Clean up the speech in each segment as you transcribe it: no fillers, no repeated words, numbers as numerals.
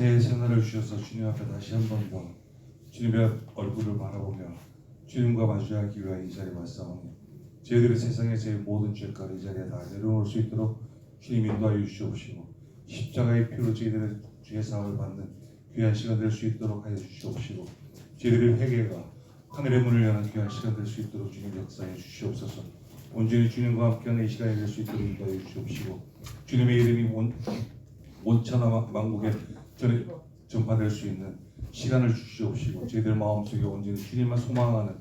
새 생활을 주셔서 주님 앞에 다시 한 번 더 주님의 얼굴을 바라보며 주님과 마주하기 위하여 이 자리에 왔사오니 저희들의 세상의 제 모든 죄가를 이 자리에 다 내려놓을 수 있도록 주님 인도하여 주시옵시고 십자가의 피로 저희들의 죄 사함을 받는 귀한 시간 될 수 있도록 하여 주시옵시고 저희들의 회개가 하늘의 문을 여는 귀한 시간 될 수 있도록 주님 역사해 주시옵소서. 온전히 주님과 함께하는 이 시간이 될 수 있도록 인도하여 주시옵시고 주님의 이름이 온천하 만국에 전파될 수 있는 시간을 주시옵시고 저희들 마음속에 온전히 주님만 소망하는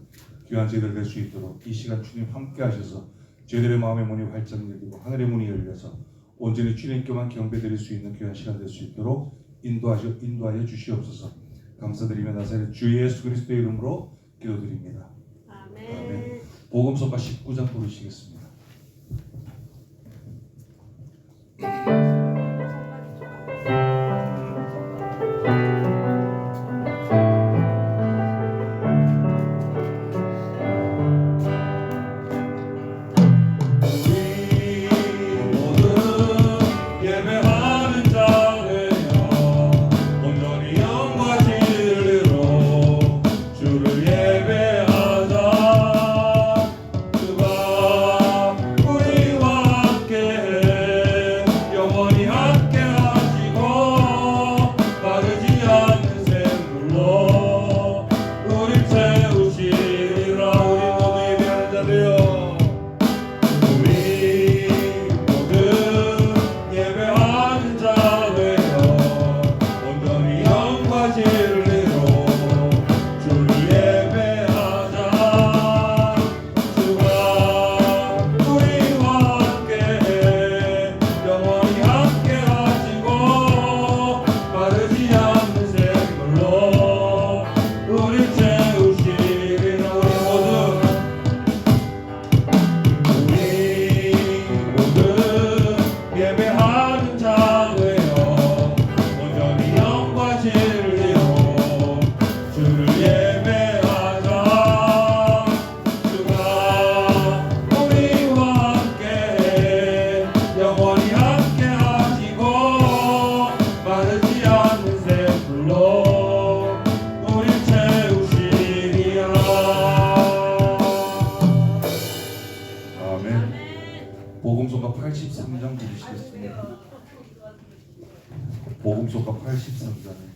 귀한 저희들 될 수 있도록 이 시간 주님 함께 하셔서 저희들의 마음의 문이 활짝 열리고 하늘의 문이 열려서 온전히 주님께만 경배드릴 수 있는 귀한 시간 될 수 있도록 인도하여 주시옵소서. 감사드리며 나사렛 주 예수 그리스도의 이름으로 기도드립니다. 아멘. 복음서가 19장 부르시겠습니다. 복음서가 83장 부르시겠습니다. 복음서가 83장.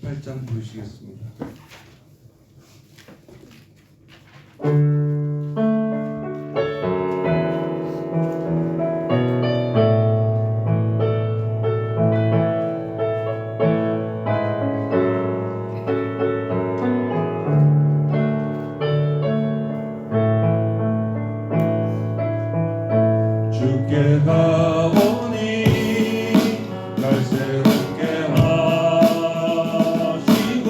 18장 부르시겠습니다. 주께 가오니 날 새롭게 하시고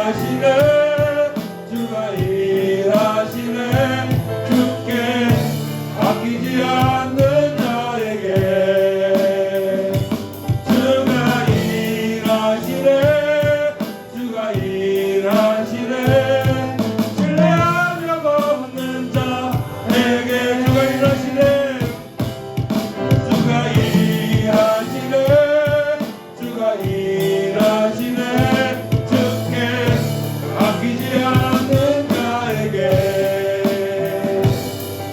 일하시네 주가 일하시네 주께 아끼지 않는 자에게 주가 일하시네 주가 일하시네 신뢰하며 걷는 자에게 주가 일하시네 주가 일하시네 주가 일하시네 주께 아끼지 않는 자에게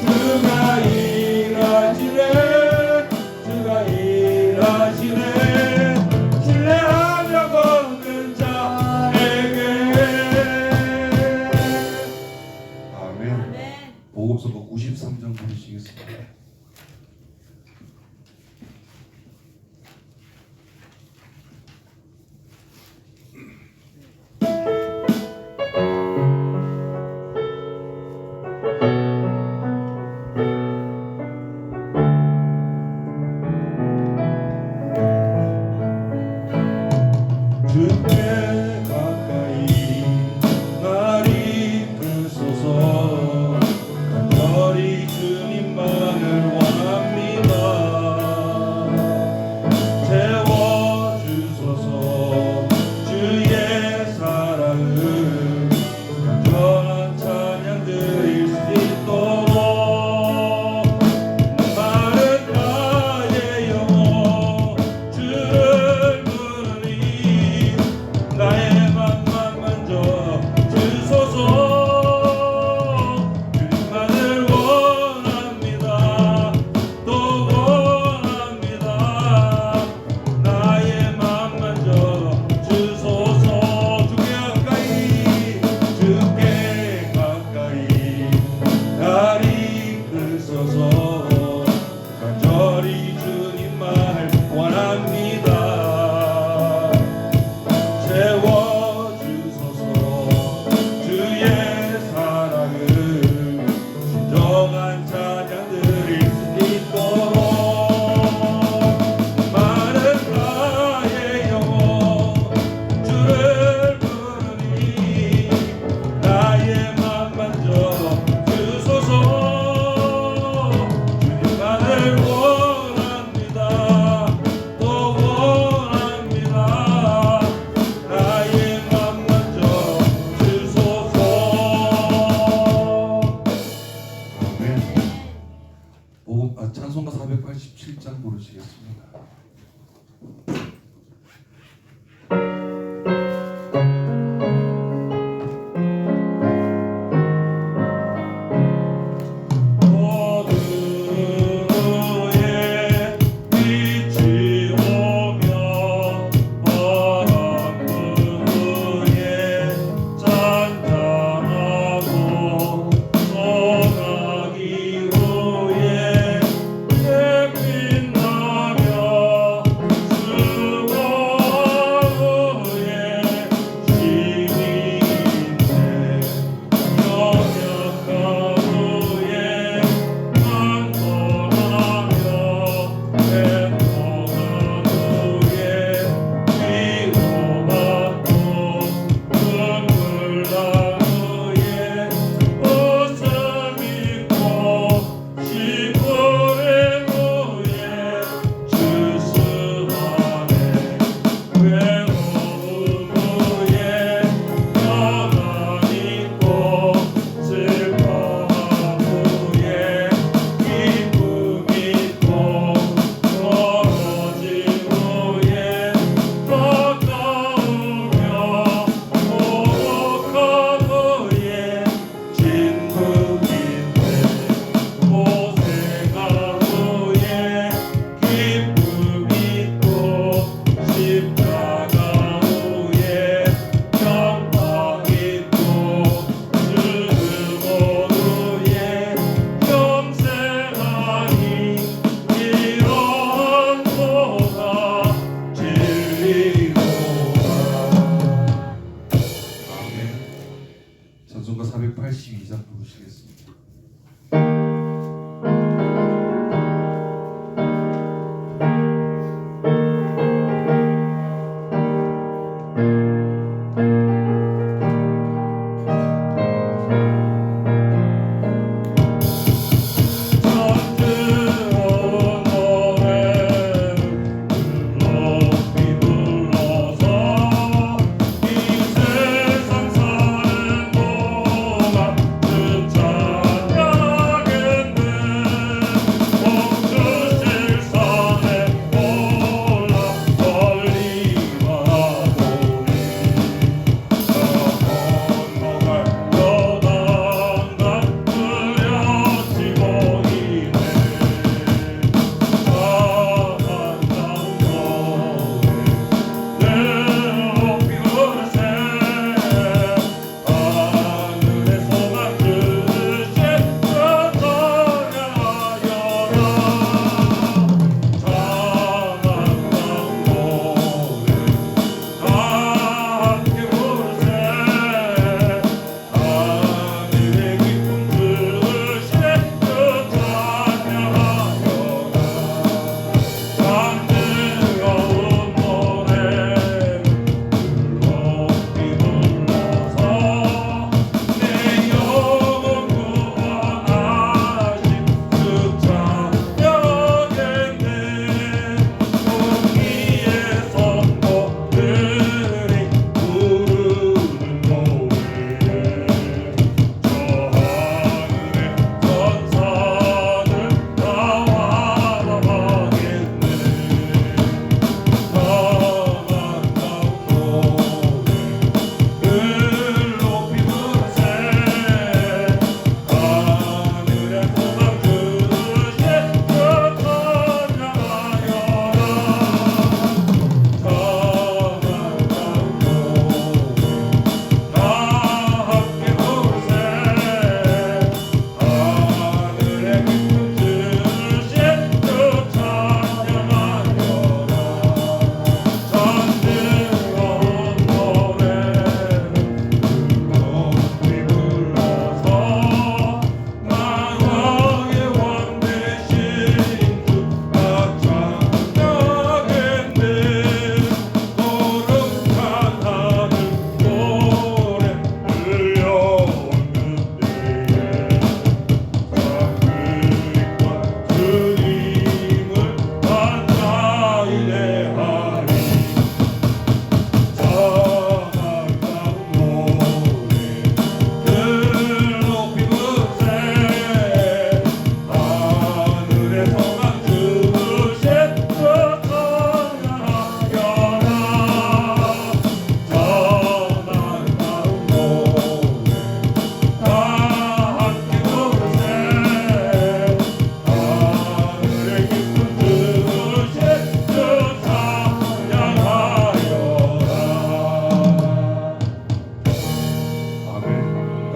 주가 일하시네 주가 일하시네 신뢰하며 걷는 자에게 아멘. 복음서가 93장 부르시겠습니다. 주께 가까이 날 이끄소서 간절히 주님만을 원합니다. 채워주소서 주의 사랑을 간절한 찬양 드릴 수 있도록 마른 나의 영혼 주를 부르니 나의 맘만 만져 주소서 주님만을 원합니다 또 원합니다 나의 맘 만져 주소서 주께 가까이 날 이끄소서 간절히 주님만 원합니다 채워주소서 주의 사랑을 진정한 찬양 드릴 수 있도록 마른 나의 영혼 주를 부르니 나의 맘 만져 주소서 주님만을 원합니다 또 원합니다 나의 맘 만져 주소서 아멘. 찬송가 487장 부르시겠습니다. 어둠 후에 빛이 오며 바람 후에 잔잔하고 소나기 후에 햇빛 나며 수고 후에 힘이 있네 역력한 후에 만돌하며 행복한 후에 위로받고 눈물 난 후에 옷을 입고 시골의 후에 주스하네 외로움 후에 평안 있고 슬퍼함 후에 기쁨 있고 멀어진 후에 가까우며 오복한 후에 진국인데 고생한 후에 기쁨 있고 십자가 후에 평강 있고 죽음 후에 영생하니 이러한 도가 진리로다 아멘. 찬송가 482장 부르시겠습니다.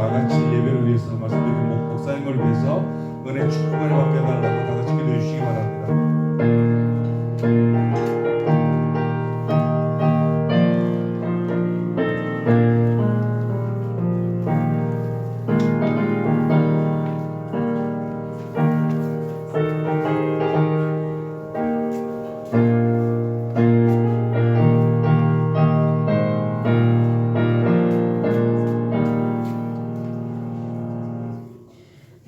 같이 예배를 위해서 말씀드린 목사님을 위해서 은혜 축복을 받게 해달라고 다 같이 기도해 주시기 바랍니다.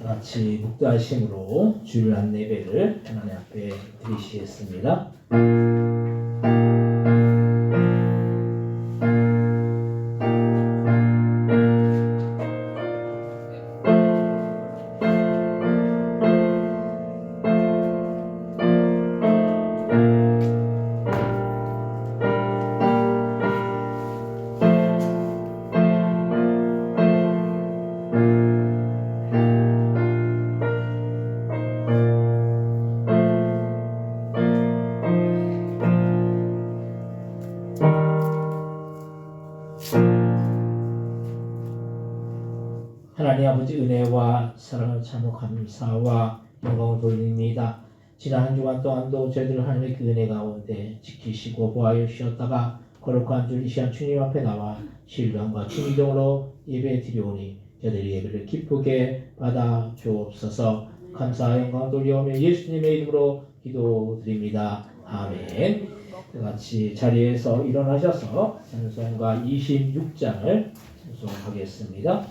같이 묵도하심으로 주일 안내배를 하나님 앞에 드리시겠습니다. 하나님 아버지 은혜와 사랑을 참으로 감사와 영광을 돌립니다. 지난 한 주간 동안도 저희들을 하나님의 그 은혜 가운데 지키시고 보호하여 주셨다가 거룩한 주 이 시간 주님 앞에 나와 신령과 충정으로 예배 드리오니 저희들이 예배를 기쁘게 받아 주옵소서. 감사와 영광을 돌리오며 예수님의 이름으로 기도드립니다. 아멘. 같이 자리에서 일어나셔서 찬송가 26장을 찬송하겠습니다.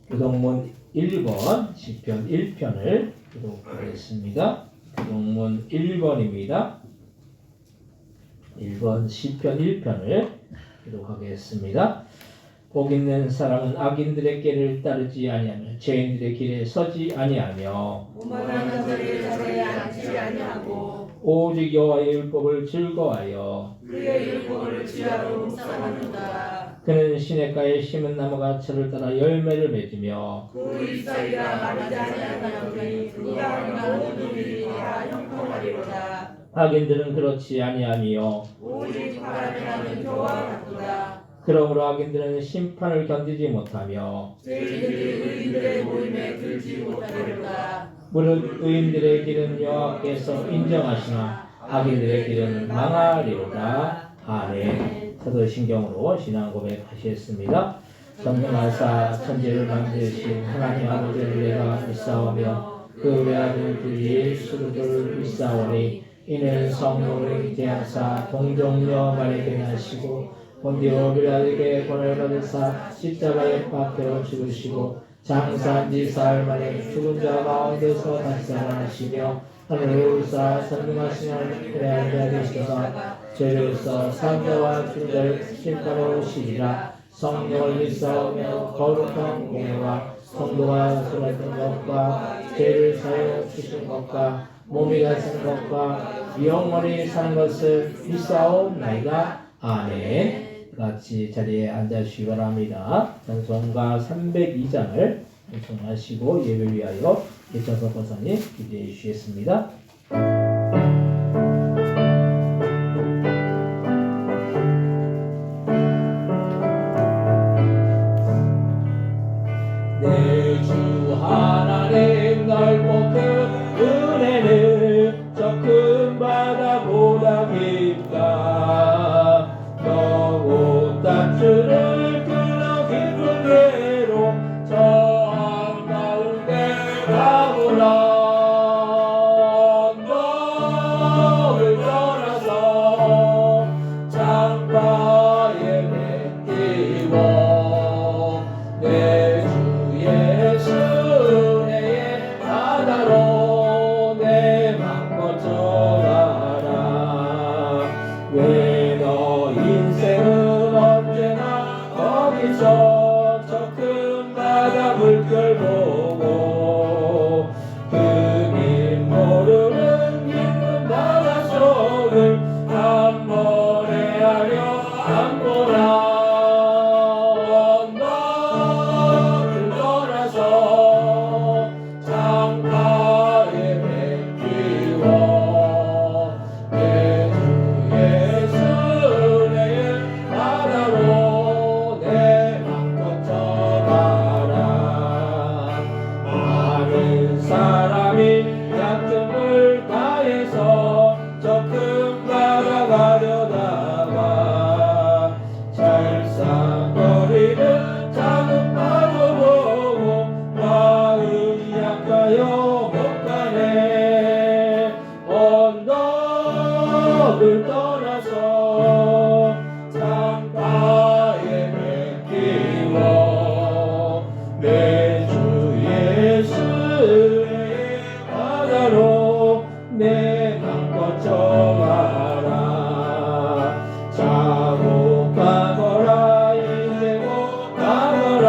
교동문 1번 시편 1편을 기록하겠습니다. 교동문 1번입니다. 1번 시편 1편을 기록하겠습니다. 복 있는 사람은 악인들의 길을 따르지 아니하며 죄인들의 길에 서지 아니하며 오만한 자들의 자리에 앉지 아니하고 오직 여호와의 율법을 즐거워하여 그의 율법을 지하로 묵상하는다. 그는 시냇가에 심은 나무가 철을 따라 열매를 맺으며 그 이사이가 말하지 아니하나니 그가 모든 일이 다 형통하리로다. 악인들은 그렇지 아니하며 오직 바람에 나는 겨와 같도다. 그러므로 악인들은 심판을 견디지 못하며 죄인들이 의인들의 모임에 들지 못하리로다. 무릇 의인들의 길은 여호와께서 인정하시나 악인들의 길은 망하리로다. 아멘. 사도신경으로 신앙 고백하시겠습니다. 전능하사 천지를 만드신 하나님 아버지를 내가 믿사오며 그 외아들 주 예수 그리스도를 믿사오니 이는 성령을 기대하사 동정녀 마리아에게 나시고 본디오 빌라도에게 고난을 받으사 십자가에 박혀 죽으시고 장사한 지 사흘 만에 죽은 자 가운데서 다시 살아나시며 하늘을 오르사 선능하신 하나님의 아들 되시사 죄로서 산자와 죽은 자를 심판하러 오시리라. 성령을 믿사오며 거룩한 공예와 성도가 소멸된 것과 죄를 사하여 주신 것과 몸이 가신 것과 영원히 사는 것을 믿사옵나이다. 아멘. 같이 자리에 앉아주시기 바랍니다. 찬송가 302장을 동참하시고 예배 위하여 김찬석 권사님 기도해 주시겠습니다. 내 주 하나님 넓고 큰 은혜는 저 큰 바다보다 깊다. 영혼 단추를 끊어 깊은 데로 저 한가운데 가보라. 언덕을 떠나서 창가에 뱉기워 내 주 예수 은혜의 바다로 내 맘 거쳐가라. 왜 너 인생은 언제나 거기서 저 큰 바다 물결 보고 그님 모르는 깊은 바다 속을 한 번 헤아려 안 보라. 언덕을 떠나서 창가에 뱉기워 내 주 예수 은혜의 바다로 내 맘 거쳐가라. 많은 사람이 얕은 물 가에서 저 큰 바다 가려다가 잘싸거리는 작은 바다 보고 마음이 약하여 못 가네. 언덕을 떠나서 창가에 뱉기워 내 주 예수 은혜의 바다로 내 맘 거쳐가라. 자고 가거라 인생고 가거라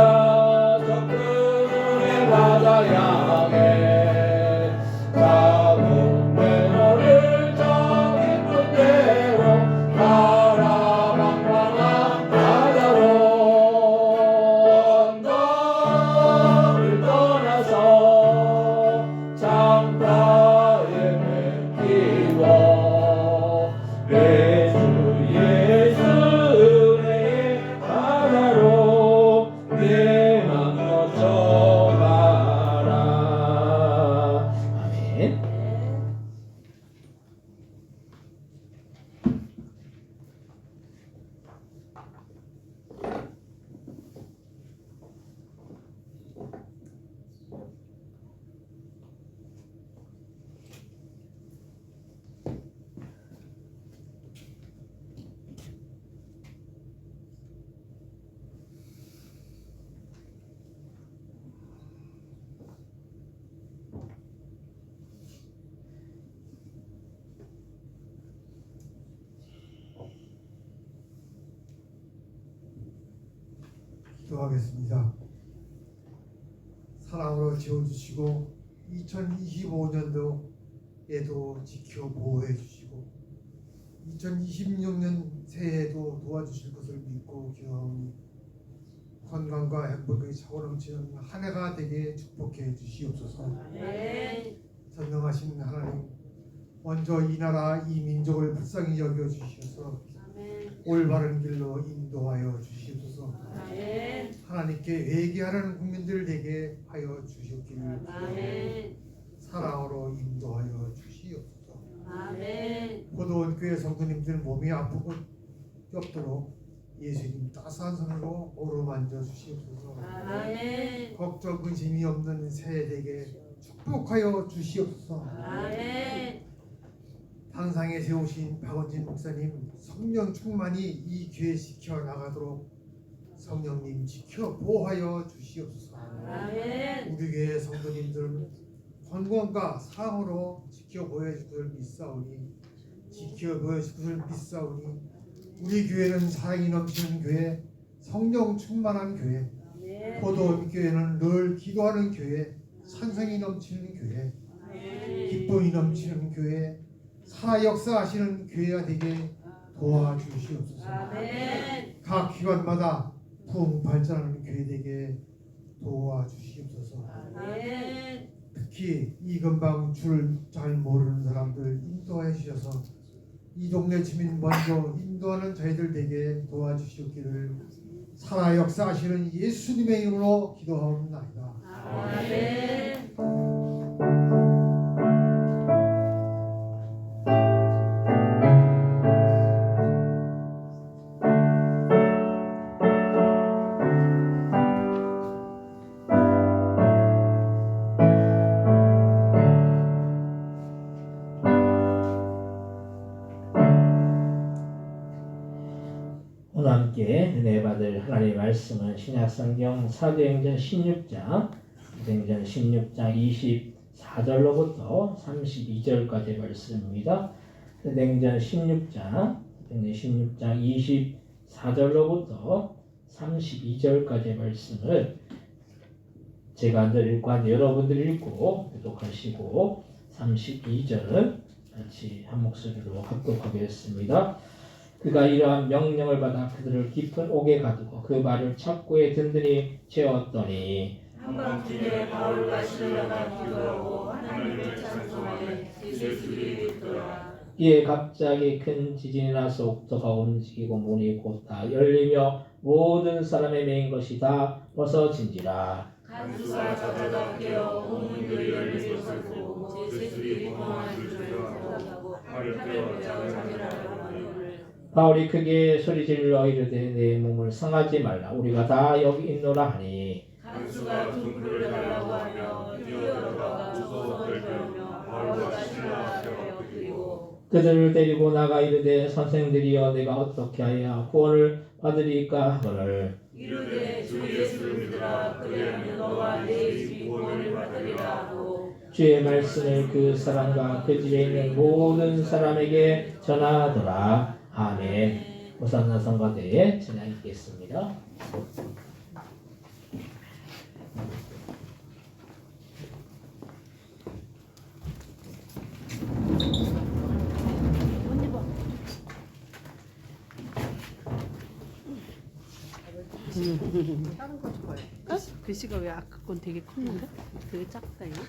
저 큰 은혜 바다 향해. 자고 내 너를 저 깊은 데로 가라. 방랑한 바다로 언덕을 떠나서 창가에 뱉기워 내 주 예수 은혜의 바다로 내 맘 거쳐가라. 아멘. 기도하겠습니다. 사랑으로 지어주시고 2025년도에도 지켜 보호해 주시고 2026년 새해에도 도와주실 것을 믿고 기도하오니 건강과 행복이 차고 넘치는 한 해가 되게 축복해 주시옵소서. 전능하신 하나님, 먼저 이 나라 이 민족을 불쌍히 여겨 주시어서 올바른 길로 인도하여 주시옵소서. 하나님께 회개하는 국민들 되게 하여 주시옵기를 사랑으로 인도하여 주시옵소서. 고도원 교회 성도님들 몸이 아프고 없도록 예수님 따스한 손으로 어루만져 주시옵소서. 걱정 근심이 없는 새해 되게 축복하여 주시옵소서. 당상에 세우신 박원진 목사님 성령 충만히 이 교회 지켜 나가도록 성령님 지켜 보호하여 주시옵소서. 우리 교회 성도님들 건강과 사랑으로 지켜 보여줄 것을 믿사오니 지켜 보여줄 것을 믿사오니 우리 교회는 사랑이 넘치는 교회, 성령 충만한 교회, 고도원 교회는 늘 기도하는 교회, 찬성이 넘치는 교회, 기쁨이 넘치는 교회, 살아 역사하시는 교회가 되게 도와주시옵소서. 각 기관마다 부흥 발전하는 교회 되게 도와주시옵소서. 아멘. 특히 이 근방 줄 잘 모르는 사람들 인도해 주셔서 이 동네 주민 먼저 인도하는 저희들에게 도와주시옵기를 살아 역사하시는 예수님의 이름으로 기도하옵나이다. 아멘. 오늘 함께 은혜 받을 하나님의 말씀은 신약성경 사도행전 16장 24절로부터 32절까지의 말씀입니다. 사도행전 16장 24절로부터 32절까지의 말씀을 제가 읽고 여러분들이 읽고 교독하시고 32절은 같이 한 목소리로 합독하겠습니다. 그가 이러한 명령을 받아 그들을 깊은 옥에 가두고 그 발을 착고에 든든히 채웠더니 한밤중에 바울과 실라가 기도하고 하나님을 찬송하여 예수를 믿더라. 이에 갑자기 큰 지진이 나서 옥토가 움직이고 문이 곧 다 열리며 모든 사람의 메인 것이 다 벗어진지라. 간수가 저자가 깨어 공문들이 열린 것을 보고 제수들이 공항을 주저하고 팔을 떼어 자기를 하거늘 바울이 크게 소리질러 이르되 내 몸을 상하지 말라 우리가 다 여기 있노라 하니 간수가 등불을 달라고 하며 뛰어들어가 무서워 떨며 바울과 실라 앞에 엎드리고 그들을 데리고 나가 이르되 선생들이여 내가 어떻게 하여 구원을 받으리까 하거늘 이르되 주 예수를 믿으라 그리하면 너와 내 집이 구원을 받으리라 하고 주의 말씀을 그 사람과 그 집에 있는 모든 사람에게 전하더라. 아멘. 호산나 성가대에 찬양 있겠습니다. 다른 거 좋아요. 글씨가 왜 아까 건 되게 컸는데? 되게 작다 이거.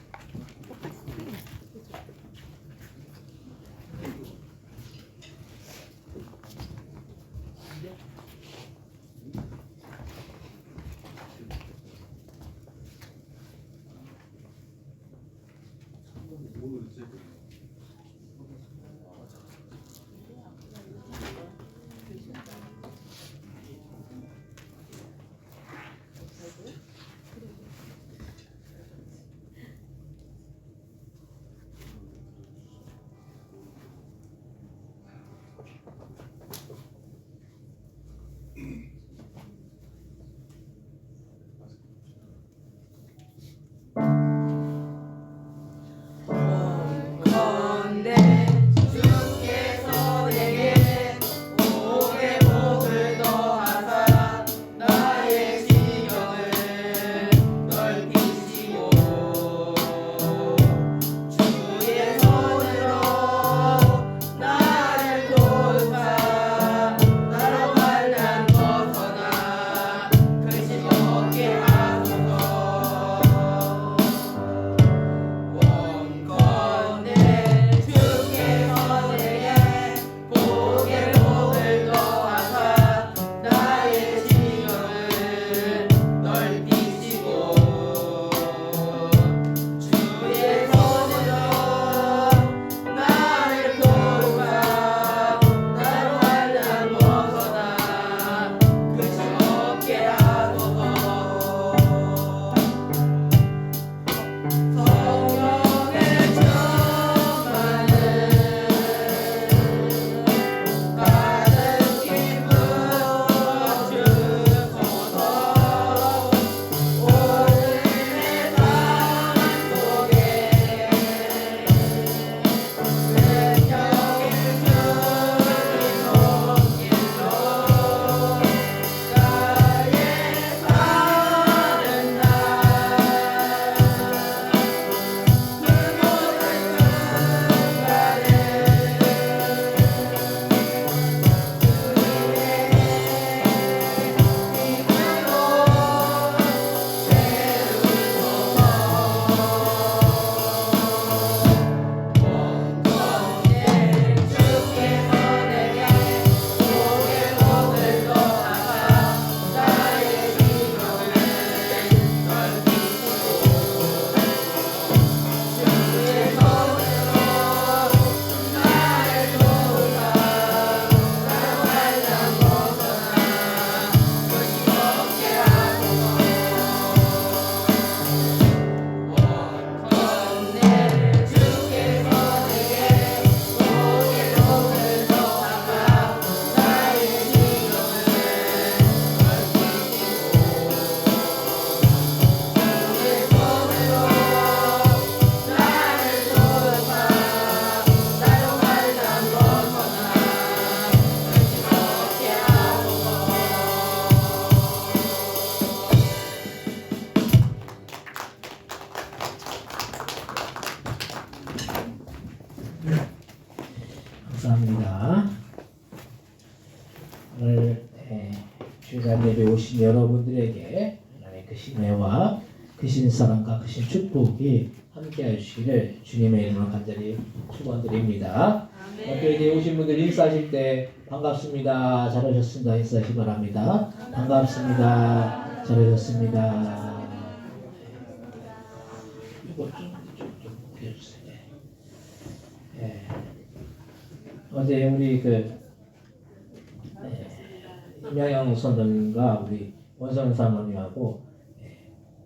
감사합니다. 오늘 주일날 예배 오신 여러분들에게 하나님의 크신 은혜와 크신 사랑과 크신 축복이 함께하여 주시기를 주님의 이름으로 간절히 축원드립니다. 또 이제 오신 분들 인사하실 때 반갑습니다. 잘하셨습니다. 인사하시기 바랍니다. 반갑습니다. 잘하셨습니다. 이거 좀 보여주세요. 어제 우리 임양영 선생님과 우리 원성 사모님하고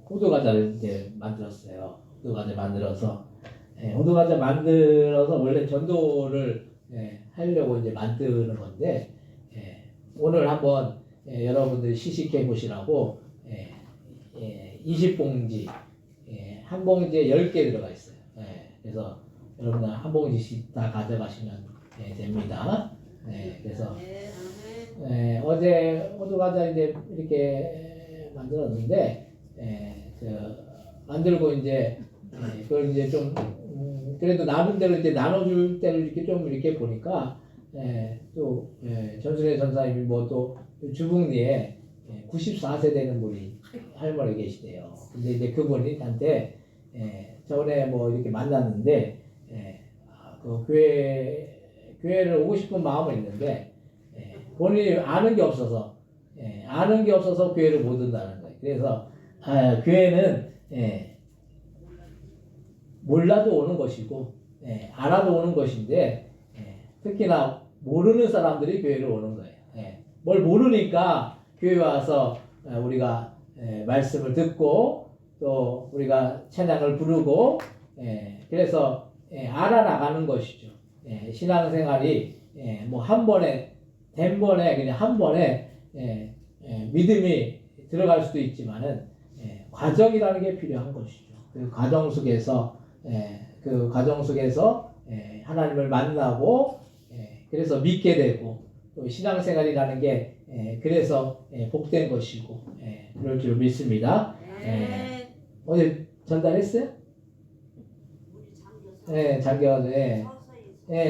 호두과자를 이제 만들었어요. 호두과자 만들어서 원래 전도를 하려고 이제 만드는 건데 오늘 한번 여러분들 시식해 보시라고 20봉지 한 봉지에 10개 들어가 있어요. 그래서 여러분들 한 봉지씩 다 가져가시면 됩니다. 그래서 어제 호두과자 이제 이렇게 만들었는데 만들고 이제 그걸 이제 좀 그래도 나름대로 이제 나눠줄 때를 이렇게 좀 이렇게 보니까 또 전순회 전사님이 뭐 또 주북리에 94세 되는 분이 할머니 계시대요. 근데 이제 그분이 한테 저번에 뭐 이렇게 만났는데 그 교회를 오고 싶은 마음은 있는데 본인이 아는 게 없어서 교회를 못 온다는 거예요. 그래서 교회는 몰라도 오는 것이고 알아도 오는 것인데 특히나 모르는 사람들이 교회를 오는 거예요. 뭘 모르니까 교회 와서 우리가 말씀을 듣고 또 우리가 찬양을 부르고 그래서 알아나가는 것이죠. 신앙생활이 뭐 한 번에 그냥 한 번에 믿음이 들어갈 수도 있지만은 과정이라는 게 필요한 것이죠. 그 과정 속에서 하나님을 만나고 그래서 믿게 되고 또 신앙생활이라는 게 그래서 복된 것이고 그럴 줄 믿습니다. 어제 전달했어요? 잠겨가지고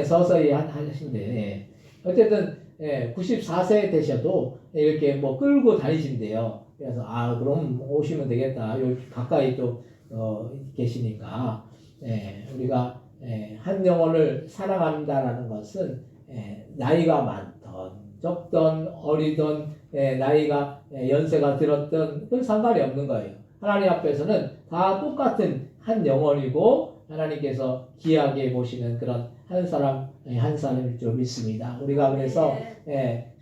서서히 하신대. 어쨌든 94세 되셔도 이렇게 뭐 끌고 다니신대요. 그래서 그럼 오시면 되겠다. 여기 가까이 또 계시니까 우리가 한 영혼을 사랑한다라는 것은 나이가 많던 적던 어리던 나이가 연세가 들었던 그건 상관이 없는 거예요. 하나님 앞에서는 다 똑같은 한 영혼이고 하나님께서 귀하게 보시는 그런 한 사람일 줄 믿습니다. 우리가 그래서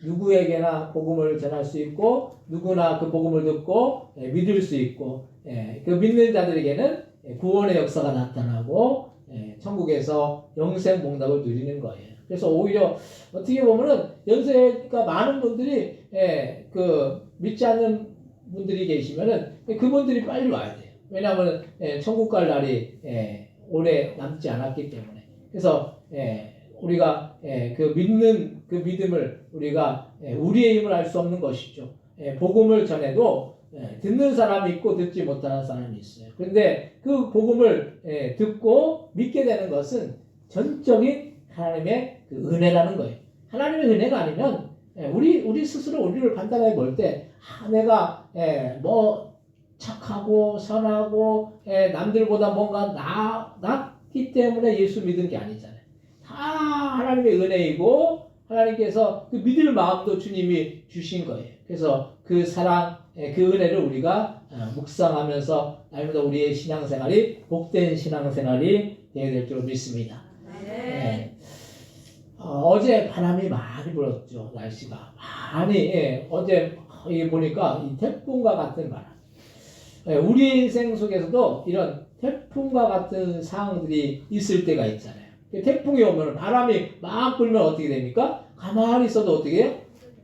누구에게나 복음을 전할 수 있고 누구나 그 복음을 듣고 믿을 수 있고 그 믿는 자들에게는 구원의 역사가 나타나고 천국에서 영생 복락을 누리는 거예요. 그래서 오히려 어떻게 보면은 연세가 많은 분들이 그 믿지 않는 분들이 계시면은 그분들이 빨리 와야 돼요. 왜냐하면 천국 갈 날이 오래 남지 않았기 때문에. 그래서 우리가 그 믿는 그 믿음을 우리가 우리의 힘을 알 수 없는 것이죠. 복음을 전해도 듣는 사람이 있고 듣지 못하는 사람이 있어요. 그런데 그 복음을 듣고 믿게 되는 것은 전적인 하나님의 그 은혜라는 거예요. 하나님의 은혜가 아니면 우리 스스로 우리를 판단해 볼 때 내가 뭐 착하고 선하고 남들보다 뭔가 낫기 때문에 예수 믿은 게 아니잖아요. 다 하나님의 은혜이고 하나님께서 그 믿을 마음도 주님이 주신 거예요. 그래서 그 사랑, 그 은혜를 우리가 묵상하면서 날마다 우리의 신앙생활이 복된 신앙생활이 되어야 될 줄 믿습니다. 어제 바람이 많이 불었죠. 날씨가 많이 어제 이게 보니까 이 태풍과 같은 바람. 우리 인생 속에서도 이런 태풍과 같은 상황들이 있을 때가 있잖아요. 태풍이 오면 바람이 막 불면 어떻게 됩니까? 가만히 있어도 어떻게 해요?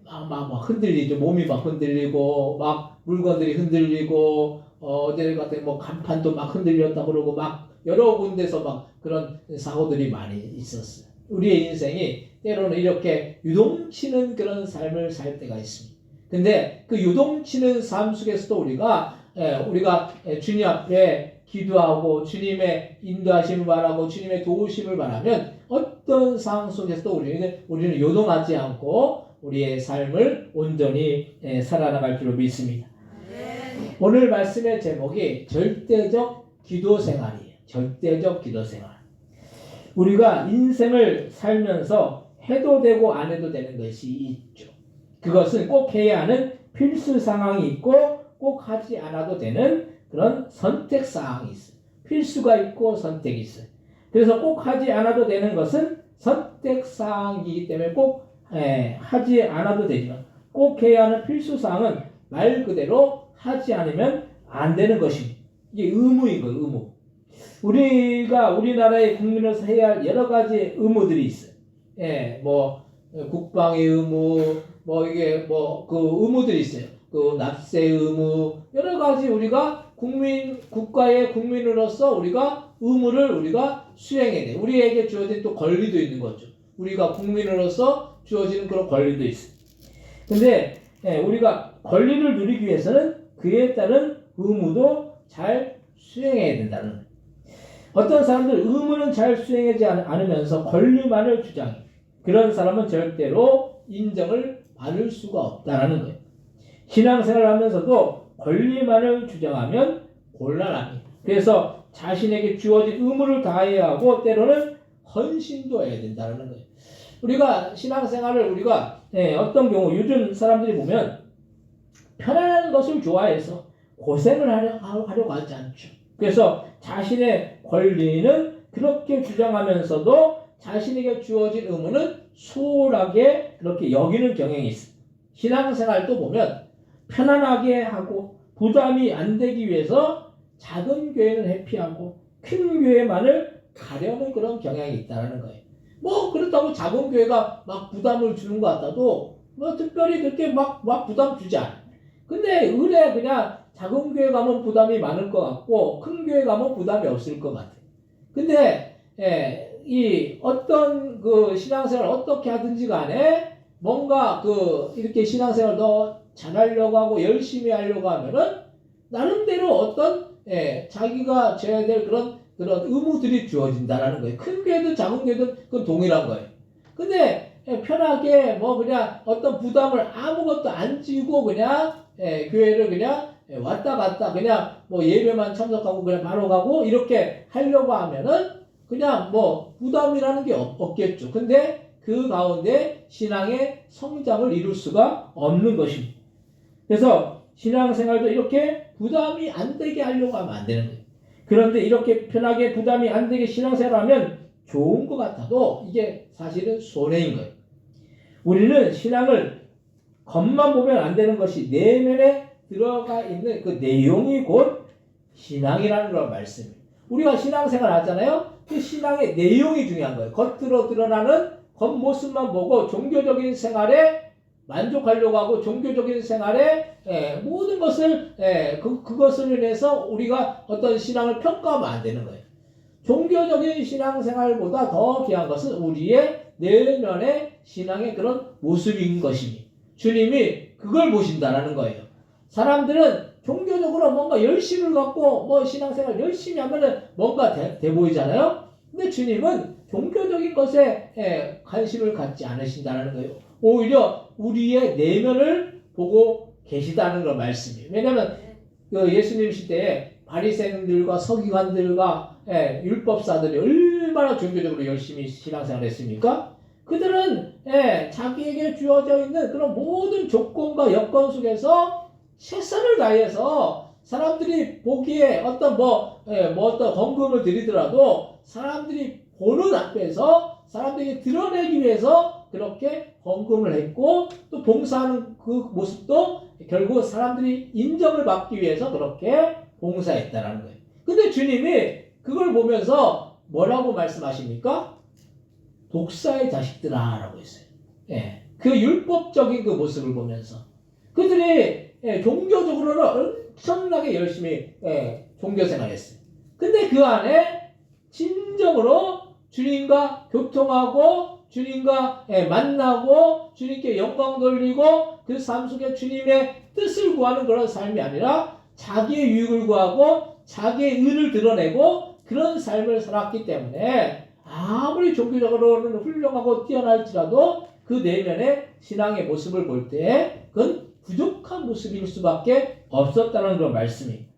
막 흔들리죠. 몸이 막 흔들리고 막 물건들이 흔들리고 어제 같은 뭐 간판도 막 흔들렸다 그러고 막 여러 군데서 막 그런 사고들이 많이 있었어요. 우리의 인생이 때로는 이렇게 유동치는 그런 삶을 살 때가 있습니다. 근데 그 유동치는 삶 속에서도 우리가 주님 앞에 기도하고 주님의 인도하심을 바라고 주님의 도우심을 바라면 어떤 상황 속에서도 우리는 요동하지 않고 우리의 삶을 온전히 살아나갈 줄로 믿습니다. 오늘 말씀의 제목이 절대적 기도 생활이에요. 절대적 기도 생활. 우리가 인생을 살면서 해도 되고 안 해도 되는 것이 있죠. 그것은 꼭 해야 하는 필수 상황이 있고 꼭 하지 않아도 되는 그런 선택 사항이 있어요. 필수가 있고 선택이 있어요. 그래서 꼭 하지 않아도 되는 것은 선택 사항이기 때문에 꼭 하지 않아도 되지만 꼭 해야 하는 필수 사항은 말 그대로 하지 않으면 안 되는 것입니다. 이게 의무인 거예요. 의무. 우리가 우리나라의 국민으로서 해야 할 여러 가지 의무들이 있어요. 국방의 의무, 그 의무들이 있어요. 그 납세 의무, 여러 가지 우리가 국가의 국민으로서 우리가 의무를 우리가 수행해야 돼요. 우리에게 주어진 또 권리도 있는 거죠. 우리가 국민으로서 주어지는 그런 권리도 있어요. 근데 우리가 권리를 누리기 위해서는 그에 따른 의무도 잘 수행해야 된다는 거예요. 어떤 사람들 의무는 잘 수행하지 않으면서 권리만을 주장해. 그런 사람은 절대로 인정을 받을 수가 없다는 거예요. 신앙생활을 하면서도 권리만을 주장하면 곤란합니다. 그래서 자신에게 주어진 의무를 다해야 하고 때로는 헌신도 해야 된다는 거예요. 우리가 신앙생활을 어떤 경우 요즘 사람들이 보면 편안한 것을 좋아해서 고생을 하려고 하지 않죠. 그래서 자신의 권리는 그렇게 주장하면서도 자신에게 주어진 의무는 소홀하게 그렇게 여기는 경향이 있습니다. 신앙생활도 보면 편안하게 하고 부담이 안 되기 위해서 작은 교회는 회피하고 큰 교회만을 가려는 그런 경향이 있다는 거예요. 그렇다고 작은 교회가 막 부담을 주는 것 같아도 특별히 그렇게 막 부담 주지 않아요. 근데 그냥 작은 교회 가면 부담이 많을 것 같고 큰 교회 가면 부담이 없을 것 같아요. 근데 이 어떤 그 신앙생활을 어떻게 하든지 간에 뭔가 이렇게 신앙생활을 더 잘하려고 하고 열심히 하려고 하면은 나름대로 어떤 자기가 져야 될 그런 의무들이 주어진다라는 거예요. 큰 교회든 작은 교회든 그건 동일한 거예요. 근데 편하게 그냥 어떤 부담을 아무것도 안 지고 그냥 교회를 그냥 왔다 갔다 그냥 예배만 참석하고 그냥 바로 가고 이렇게 하려고 하면은 그냥 부담이라는 게 없겠죠. 근데 그 가운데 신앙의 성장을 이룰 수가 없는 것입니다. 그래서 신앙생활도 이렇게 부담이 안 되게 하려고 하면 안 되는 거예요. 그런데 이렇게 편하게 부담이 안 되게 신앙생활을 하면 좋은 것 같아도 이게 사실은 손해인 거예요. 우리는 신앙을 겉만 보면 안 되는 것이 내면에 들어가 있는 그 내용이 곧 신앙이라는 걸 말씀이에요. 우리가 신앙생활 하잖아요. 그 신앙의 내용이 중요한 거예요. 겉으로 드러나는 겉모습만 보고 종교적인 생활에 만족하려고 하고 종교적인 생활에 모든 것을 그것을 인해서 우리가 어떤 신앙을 평가하면 안 되는 거예요. 종교적인 신앙생활보다 더 귀한 것은 우리의 내면의 신앙의 그런 모습인 것입니다. 주님이 그걸 보신다라는 거예요. 사람들은 종교적으로 뭔가 열심을 갖고 신앙생활 열심히 하면은 뭔가 돼 보이잖아요. 근데 주님은 종교적인 것에 관심을 갖지 않으신다는 거예요. 오히려 우리의 내면을 보고 계시다는 걸 말씀이에요. 왜냐하면 예수님 시대에 바리새인들과 서기관들과 율법사들이 얼마나 종교적으로 열심히 신앙생활을 했습니까? 그들은 자기에게 주어져 있는 그런 모든 조건과 여건 속에서 최선을 다해서 사람들이 보기에 어떤 어떤 헌금을 드리더라도 사람들이 보는 앞에서 사람들이 드러내기 위해서 그렇게 헌금을 했고 또 봉사하는 그 모습도 결국 사람들이 인정을 받기 위해서 그렇게 봉사했다는 거예요. 근데 주님이 그걸 보면서 뭐라고 말씀하십니까? 독사의 자식들아 라고 했어요. 그 율법적인 그 모습을 보면서 그들이 종교적으로는 엄청나게 열심히 종교생활을 했어요. 근데 그 안에 진정으로 주님과 교통하고 주님과 만나고 주님께 영광 돌리고 그 삶 속에 주님의 뜻을 구하는 그런 삶이 아니라 자기의 유익을 구하고 자기의 의를 드러내고 그런 삶을 살았기 때문에 아무리 종교적으로는 훌륭하고 뛰어날지라도 그 내면의 신앙의 모습을 볼 때 그건 부족한 모습일 수밖에 없었다는 그런 말씀입니다.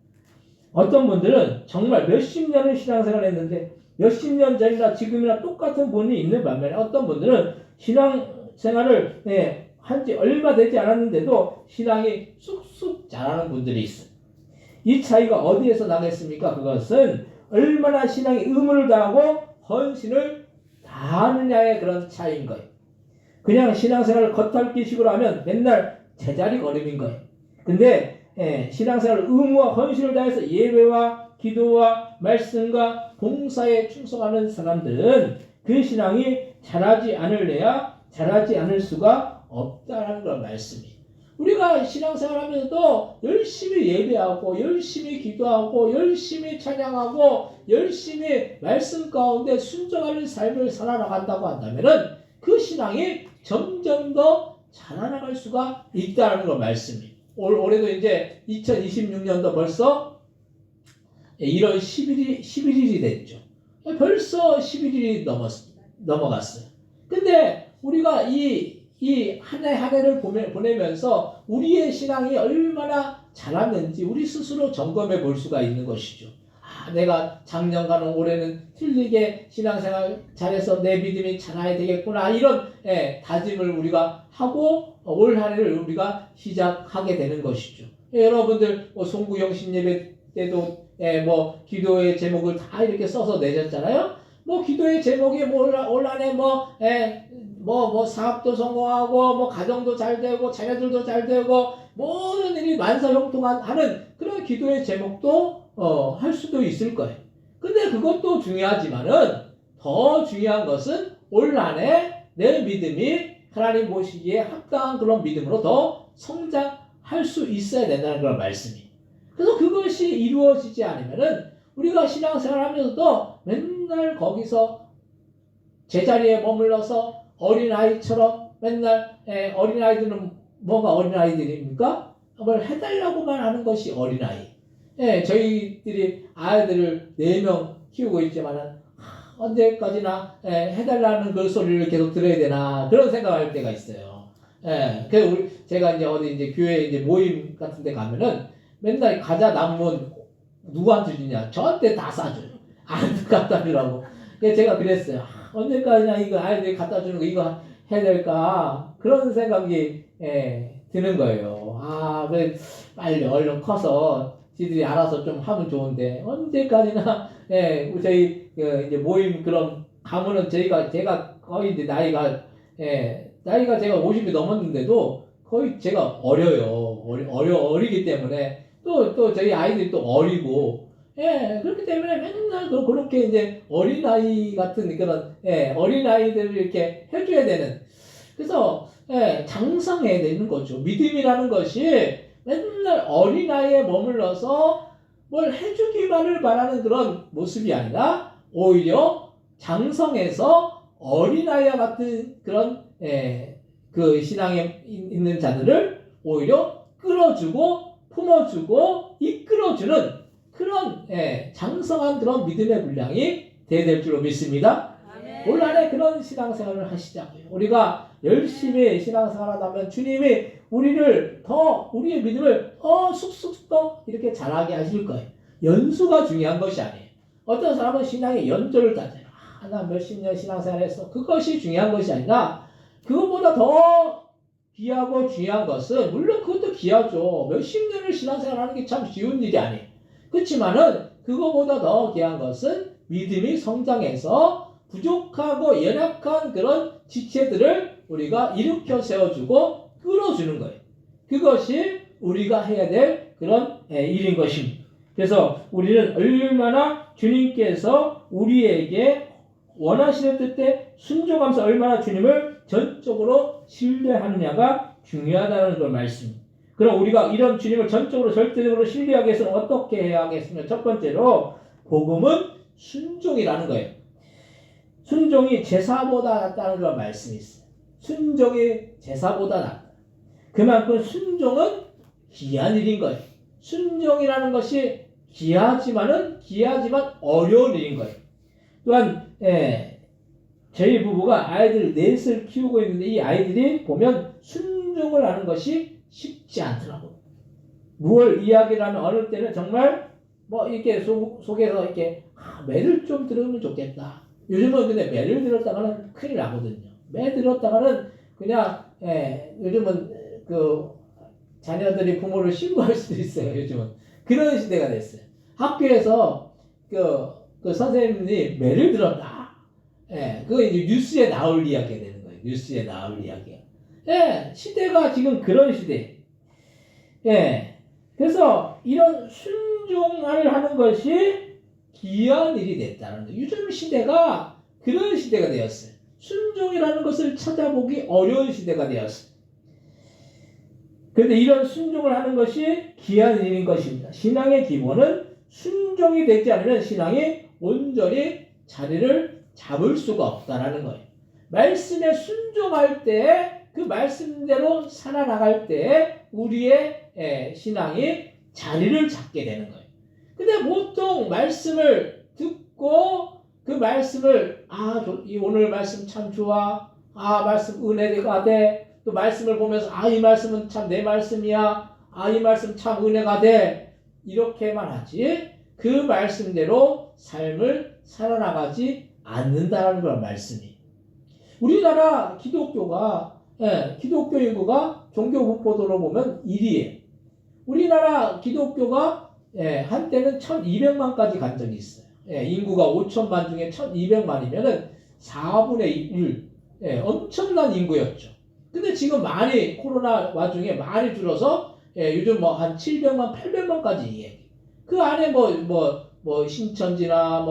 어떤 분들은 정말 몇십 년을 신앙생활을 했는데 몇십 년 전이나 지금이나 똑같은 본인이 있는 반면에 어떤 분들은 신앙생활을 한지 얼마 되지 않았는데도 신앙이 쑥쑥 자라는 분들이 있어요. 이 차이가 어디에서 나겠습니까? 그것은 얼마나 신앙에 의무를 다하고 헌신을 다하느냐의 그런 차이인 거예요. 그냥 신앙생활을 겉핥기식으로 하면 맨날 제자리 걸음인 거예요. 근데 신앙생활 의무와 헌신을 다해서 예배와 기도와 말씀과 봉사에 충성하는 사람들은 그 신앙이 자라지 않을 수가 없다는 걸 말씀이에요. 우리가 신앙생활 하면서도 열심히 예배하고 열심히 기도하고 열심히 찬양하고 열심히 말씀 가운데 순종하는 삶을 살아나간다고 한다면 그 신앙이 점점 더 자라나갈 수가 있다는 걸 말씀이에요. 올해도 이제 2026년도 벌써 1월 11일이 됐죠. 벌써 11일이 넘어갔어요. 근데 우리가 이 한 해 한 해를 보내면서 우리의 신앙이 얼마나 자랐는지 우리 스스로 점검해 볼 수가 있는 것이죠. 내가 작년과는 올해는 틀리게 신앙생활 잘해서 내 믿음이 자라야 되겠구나 이런 다짐을 우리가 하고 올 한 해를 우리가 시작하게 되는 것이죠. 여러분들 송구영 신예배 때도 기도의 제목을 다 이렇게 써서 내셨잖아요. 기도의 제목이 올 한 해 사업도 성공하고 가정도 잘 되고 자녀들도 잘 되고 모든 일이 만사형통하는 그런 기도의 제목도 할 수도 있을 거예요. 근데 그것도 중요하지만은 더 중요한 것은 올 한 해 내 믿음이 하나님 보시기에 합당한 그런 믿음으로 더 성장할 수 있어야 된다는 그런 말씀이에요. 그래서 그것이 이루어지지 않으면은 우리가 신앙생활 하면서도 맨날 거기서 제자리에 머물러서 어린아이처럼 맨날 어린아이들은 뭐가 어린아이들입니까? 뭘 해달라고만 하는 것이 어린아이. 저희들이 아이들을 4명 키우고 있지만은 언제까지나 해달라는 그 소리를 계속 들어야 되나 그런 생각할 때가 있어요. 그래서 제가 이제 교회 이제 모임 같은 데 가면은 맨날 과자 남으면 누구한테 주냐? 저한테 다 싸줘요. 아이들 갖다 주라고. 그래서 제가 그랬어요. 언제까지나 이거 아이들 갖다 주는 거 이거 해야 될까? 그런 생각이 드는 거예요. 그래 빨리 얼른 커서 지들이 알아서 좀 하면 좋은데 언제까지나 저희 이제 모임 그런 가면은 제가 거의 이제 나이가 제가 50이 넘었는데도 거의 제가 어리기 때문에 또 저희 아이들이 또 어리고 그렇기 때문에 맨날 그렇게 이제 어린아이 같은 그런 어린아이들을 이렇게 해줘야 되는 그래서 장성해야 되는 거죠. 믿음이라는 것이 맨날 어린아이에 머물러서 뭘 해주기만을 바라는 그런 모습이 아니라 오히려 장성해서 어린아이와 같은 그런 그 신앙에 있는 자들을 오히려 끌어주고 품어주고 이끌어주는 그런 장성한 그런 믿음의 분량이 돼야 될 줄로 믿습니다. 올 한 해 그런 신앙생활을 하시자고요. 우리가 열심히 신앙생활하다면 주님이 우리의 믿음을 쑥쑥 더 이렇게 자라게 하실 거예요. 연수가 중요한 것이 아니에요. 어떤 사람은 신앙의 연조를 따져요. 나 몇십 년 신앙생활했어. 그것이 중요한 것이 아니라 그것보다 더 귀하고 중요한 것은 물론 그것도 귀하죠. 몇십 년을 신앙생활하는 게 참 쉬운 일이 아니에요. 그렇지만은 그것보다 더 귀한 것은 믿음이 성장해서 부족하고 연약한 그런 지체들을 우리가 일으켜 세워주고 끌어주는 거예요. 그것이 우리가 해야 될 그런 일인 것입니다. 그래서 우리는 얼마나 주님께서 우리에게 원하시는 뜻에 순종하면서 얼마나 주님을 전적으로 신뢰하느냐가 중요하다는 걸 말씀입니다. 그럼 우리가 이런 주님을 전적으로 절대적으로 신뢰하기 위해서는 어떻게 해야 하겠습니까? 첫 번째로 복음은 순종이라는 거예요. 순종이 제사보다 낫다는 그런 말씀이 있어요. 순종이 제사보다 낫다. 그만큼 순종은 귀한 일인 거예요. 순종이라는 것이 귀하지만 어려운 일인 거예요. 또한 저희 부부가 아이들 넷을 키우고 있는데 이 아이들이 보면 순종을 하는 것이 쉽지 않더라고요. 무얼 이야기를 하면 어느 때는 정말 뭐 이렇게 속에서 이렇게 매를 좀 들으면 좋겠다. 요즘은 근데 매를 들었다가는 큰일 나거든요. 매 들었다가는 그냥 요즘은 그 자녀들이 부모를 신고할 수도 있어요. 요즘은 그런 시대가 됐어요. 학교에서 그 선생님이 매를 들었다. 그거 이제 뉴스에 나올 이야기가 되는 거예요. 뉴스에 나올 이야기가. 시대가 지금 그런 시대. 그래서 이런 순종을 하는 것이 귀한 일이 됐다는 거예요. 요즘 시대가 그런 시대가 되었어요. 순종이라는 것을 찾아보기 어려운 시대가 되었어요. 그런데 이런 순종을 하는 것이 귀한 일인 것입니다. 신앙의 기본은 순종이 되지 않으면 신앙이 온전히 자리를 잡을 수가 없다는 거예요. 말씀에 순종할 때 그 말씀대로 살아나갈 때 우리의 신앙이 자리를 잡게 되는 거예요. 근데 보통 말씀을 듣고 그 말씀을 오늘 말씀 참 좋아. 말씀 은혜가 돼. 또 말씀을 보면서 이 말씀은 참 내 말씀이야. 이 말씀 참 은혜가 돼. 이렇게만 하지 그 말씀대로 삶을 살아나가지 않는다는 걸 말씀이. 우리나라 기독교가 기독교 인구가 종교분포도로 보면 1위에 우리나라 기독교가 한때는 1200만까지 간 적이 있어요. 인구가 5천만 중에 1200만이면은 4분의 1 엄청난 인구였죠. 근데 지금 많이 코로나 와중에 많이 줄어서 요즘 뭐 한 700만 800만까지 얘기. 그 안에 뭐 신천지나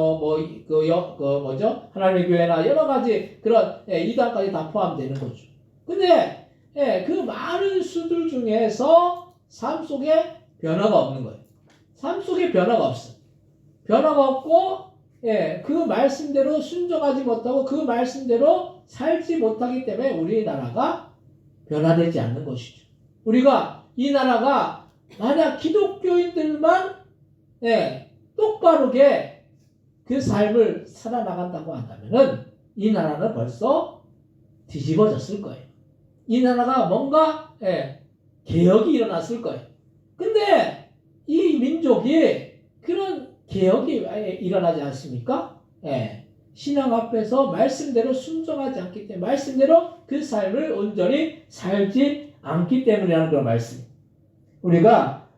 하나님의 교회나 여러 가지 그런 이단까지 다 포함되는 거죠. 근데 그 많은 수들 중에서 삶 속에 변화가 없는 거예요. 삶 속에 변화가 없어. 변화가 없고 그 말씀대로 순종하지 못하고 그 말씀대로 살지 못하기 때문에 우리나라가 변화되지 않는 것이죠. 우리가 이 나라가 만약 기독교인들만 똑바르게 그 삶을 살아나간다고 한다면은 이 나라는 벌써 뒤집어졌을 거예요. 이 나라가 뭔가 개혁이 일어났을 거예요. 근데 이 민족이 그런 개혁이 일어나지 않습니까? 신앙 앞에서 말씀대로 순종하지 않기 때문에 말씀대로 그 삶을 온전히 살지 않기 때문이라는 그런 말씀. 우리가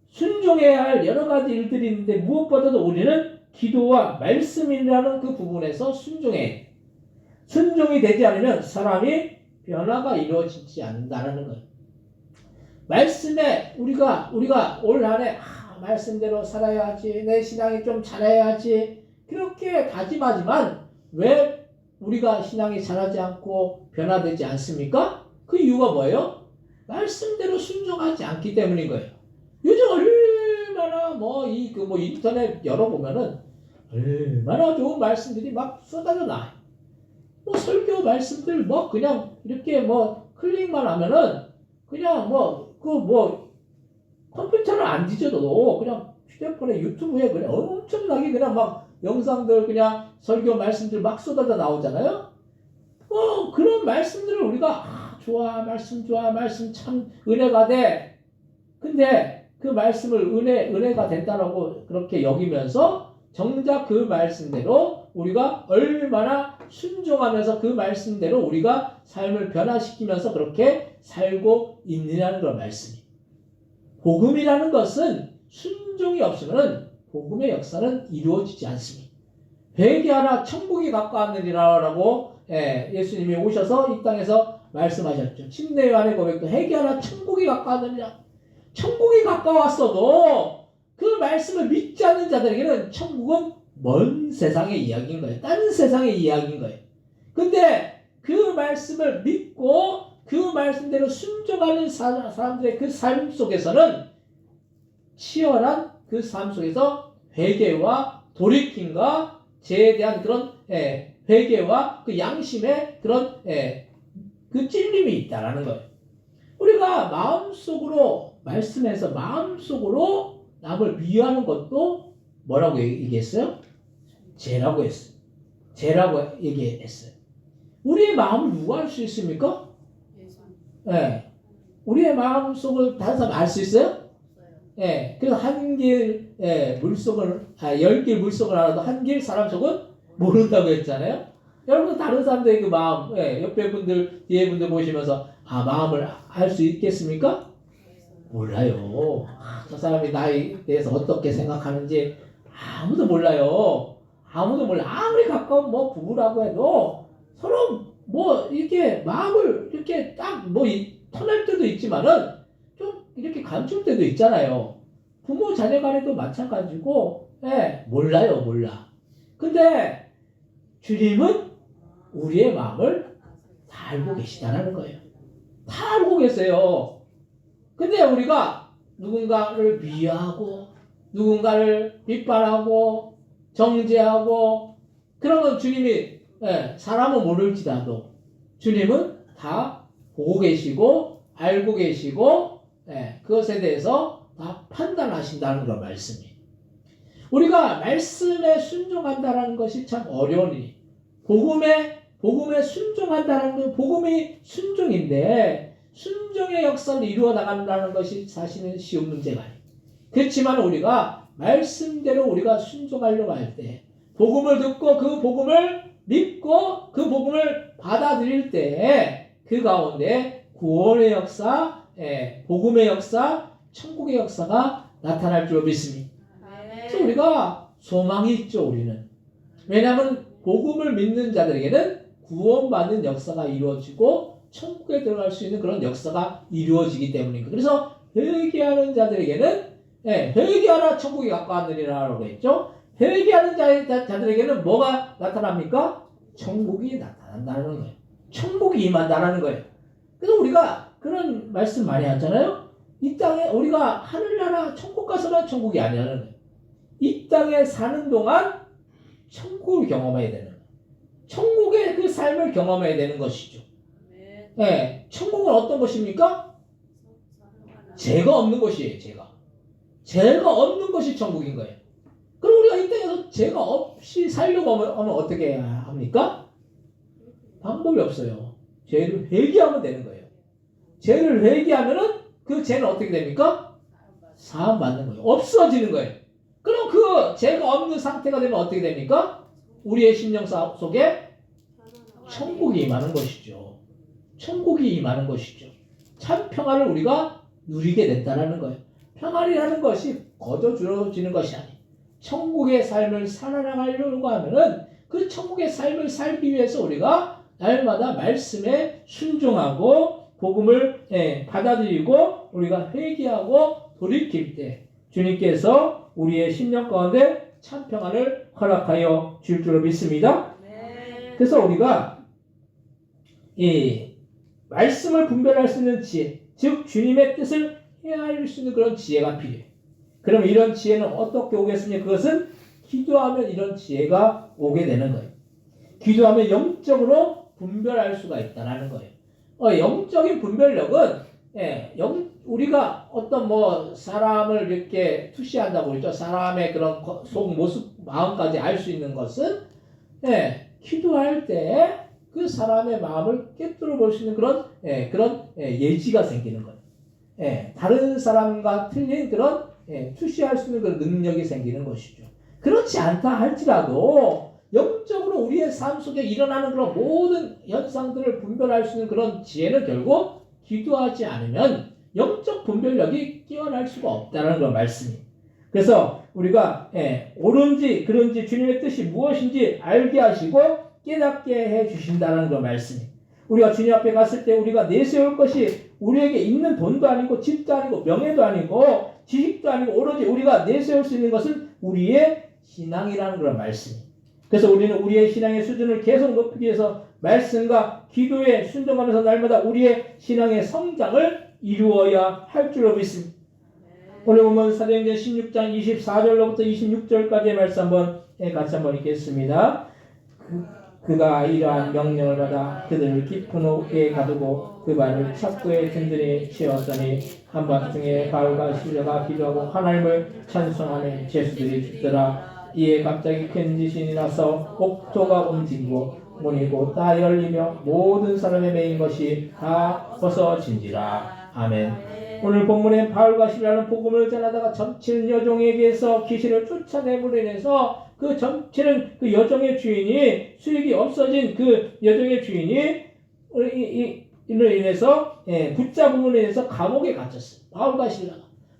순종해야 할 여러 가지 일들이 있는데 무엇보다도 우리는 기도와 말씀이라는 그 부분에서 순종해야 돼. 순종이 되지 않으면 사람이 변화가 이루어지지 않는다는 거예요. 말씀에 우리가 올 한해 말씀대로 살아야지, 내 신앙이 좀 잘해야지 그렇게 다짐하지만 왜 우리가 신앙이 자라지 않고 변화되지 않습니까? 그 이유가 뭐예요? 말씀대로 순종하지 않기 때문인 거예요. 요즘 얼마나 인터넷 열어보면은 얼마나 좋은 말씀들이 막 쏟아져 나와요. 설교 말씀들 그냥 이렇게 클릭만 하면은 그냥 컴퓨터를 안 뒤져도 그냥 휴대폰에 유튜브에 그냥 엄청나게 그냥 막 영상들 그냥 설교 말씀들 막 쏟아져 나오잖아요. 그런 말씀들을 우리가 좋아 말씀 참 은혜가 돼. 근데 그 말씀을 은혜가 된다라고 그렇게 여기면서 정작 그 말씀대로 우리가 얼마나 순종하면서 그 말씀대로 우리가 삶을 변화시키면서 그렇게 살고 있느냐는 그런 말씀이. 복음이라는 것은 순종이 없으면 복음의 역사는 이루어지지 않습니다. 회개하라 천국이 가까웠느니라라고 예수님이 오셔서 이 땅에서 말씀하셨죠. 침례 요한의 고백도 회개하라 천국이 가까웠느니라. 천국이 가까웠어도 그 말씀을 믿지 않는 자들에게는 천국은 먼 세상의 이야기인 거예요. 다른 세상의 이야기인 거예요. 근데 그 말씀을 믿고 그 말씀대로 순종하는 사람들의 그 삶 속에서는 치열한 그 삶 속에서 회개와 돌이킴과 죄에 대한 그런 회개와 그 양심의 그런 그 찔림이 있다라는 거예요. 우리가 마음속으로 말씀에서 마음속으로 남을 미워하는 것도 뭐라고 얘기했어요? 죄라고 했어요. 죄라고 얘기했어요. 우리의 마음을 누가 알 수 있습니까? 예. 우리의 마음 속을 다른 사람 알 수 있어요? 예. 그래서 한 길 물속을 10길 물속을 알아도 한 길 사람 속은 모른다고 했잖아요. 여러분 다른 사람들의 그 마음, 옆에 분들, 뒤에 분들 보시면서 마음을 알 수 있겠습니까? 몰라요. 저 사람이 나에 대해서 어떻게 생각하는지 아무도 몰라요. 아무도 몰라. 아무리 가까운 뭐 부부라고 해도 서로 뭐 이렇게 마음을 이렇게 딱 뭐 터낼 때도 있지만은 좀 이렇게 감출 때도 있잖아요. 부모 자녀 간에도 마찬가지고, 몰라요, 몰라. 근데 주님은 우리의 마음을 다 알고 계시다는 거예요. 다 알고 계세요. 근데 우리가 누군가를 비하하고 누군가를 비판하고 정죄하고 그러면 주님이 사람은 모를지라도 주님은 다 보고 계시고 알고 계시고 그것에 대해서 다 판단하신다는 그런 말씀이에요. 우리가 말씀에 순종한다는 것이 참 어려운 일이에요. 복음에 순종한다는 건 복음이 순종인데 순종의 역사를 이루어 나간다는 것이 사실은 쉬운 문제가 아니에요. 그렇지만 우리가 말씀대로 우리가 순종하려고 할 때 복음을 듣고 그 복음을 믿고 그 복음을 받아들일 때 그 가운데 구원의 역사, 복음의 역사, 천국의 역사가 나타날 줄 믿습니다. 그래서 우리가 소망이 있죠. 우리는. 왜냐하면 복음을 믿는 자들에게는 구원받는 역사가 이루어지고 천국에 들어갈 수 있는 그런 역사가 이루어지기 때문입니다. 그래서 회개하는 자들에게는 회개하라 천국이 가까웠느니라고 했죠. 회개하는 자들에게는 뭐가 나타납니까? 천국이 나타난다는 거예요. 천국이 임한다는 거예요. 그래서 우리가 그런 말씀 많이 하잖아요. 이 땅에 우리가 하늘나라 천국 가서만 천국이 아니라는 거예요. 이 땅에 사는 동안 천국을 경험해야 되는 거예요. 천국의 그 삶을 경험해야 되는 것이죠. 천국은 어떤 것입니까? 죄가 없는 것이에요. 죄가 없는 것이 천국인 거예요. 그럼 우리가 이 땅에서 죄가 없이 살려고 하면 어떻게 해야 합니까? 방법이 없어요. 죄를 회개하면 되는 거예요. 죄를 회개하면은 그 죄는 어떻게 됩니까? 사함 받는 거예요. 없어지는 거예요. 그럼 그 죄가 없는 상태가 되면 어떻게 됩니까? 우리의 심령 속에 천국이 임하는 것이죠. 천국이 임하는 것이죠. 참 평화를 우리가 누리게 된다는 거예요. 평화라는 것이 거저 주어지는 것이 아니에요. 천국의 삶을 살아나가려고 하면은 그 천국의 삶을 살기 위해서 우리가 날마다 말씀에 순종하고 복음을 받아들이고 우리가 회개하고 돌이킬 때 주님께서 우리의 심령 가운데 참 평안을 허락하여 줄 줄로 믿습니다. 그래서 우리가 이 말씀을 분별할 수 있는 지혜, 즉 주님의 뜻을 헤아릴 수 있는 그런 지혜가 필요해요. 그럼 이런 지혜는 어떻게 오겠습니까? 그것은 기도하면 이런 지혜가 오게 되는 거예요. 기도하면 영적으로 분별할 수가 있다는 거예요. 영적인 분별력은 우리가 어떤 뭐 사람을 이렇게 투시한다고 그러죠. 사람의 그런 속 모습, 마음까지 알 수 있는 것은 기도할 때 그 사람의 마음을 깨뜨려 볼 수 있는 그런 예지가 생기는 거예요. 다른 사람과 틀린 그런 투시할 수 있는 그런 능력이 생기는 것이죠. 그렇지 않다 할지라도 영적으로 우리의 삶 속에 일어나는 그런 모든 현상들을 분별할 수 있는 그런 지혜는 결국 기도하지 않으면 영적 분별력이 뛰어날 수가 없다는 그런 말씀이에요. 그래서 우리가 옳은지 그른지 주님의 뜻이 무엇인지 알게 하시고 깨닫게 해 주신다는 그런 말씀이에요. 우리가 주님 앞에 갔을 때 우리가 내세울 것이 우리에게 있는 돈도 아니고 집도 아니고 명예도 아니고 지식도 아니고 오로지 우리가 내세울 수 있는 것은 우리의 신앙이라는 그런 말씀이에요. 그래서 우리는 우리의 신앙의 수준을 계속 높이기 위해서 말씀과 기도에 순종하면서 날마다 우리의 신앙의 성장을 이루어야 할 줄로 믿습니다. 오늘 보면 사도행전 16장 24절로부터 26절까지의 말씀 한번 같이 한번 읽겠습니다. 그가 이러한 명령을 받아 그들을 깊은 옥에 가두고 그 발을 착고에 든든히 채웠더니 한밤중에 바울과 실려가 기도하고 하나님을 찬송하는 죄수들이 죽더라. 이에 갑자기 큰 지진이 나서 옥토가 움직이고 문이 곧 다 열리며 모든 사람의 매인 것이 다 벗어진지라. 아멘. 오늘 본문에 바울과 실라는 복음을 전하다가 점치는 여종에게서 귀신을 쫓아내므로 인해서 그 점치는 그 여종의 주인이 수익이 없어진 그 여종의 주인이 이로 인해서 붙잡음으로 인해서 감옥에 갇혔어요.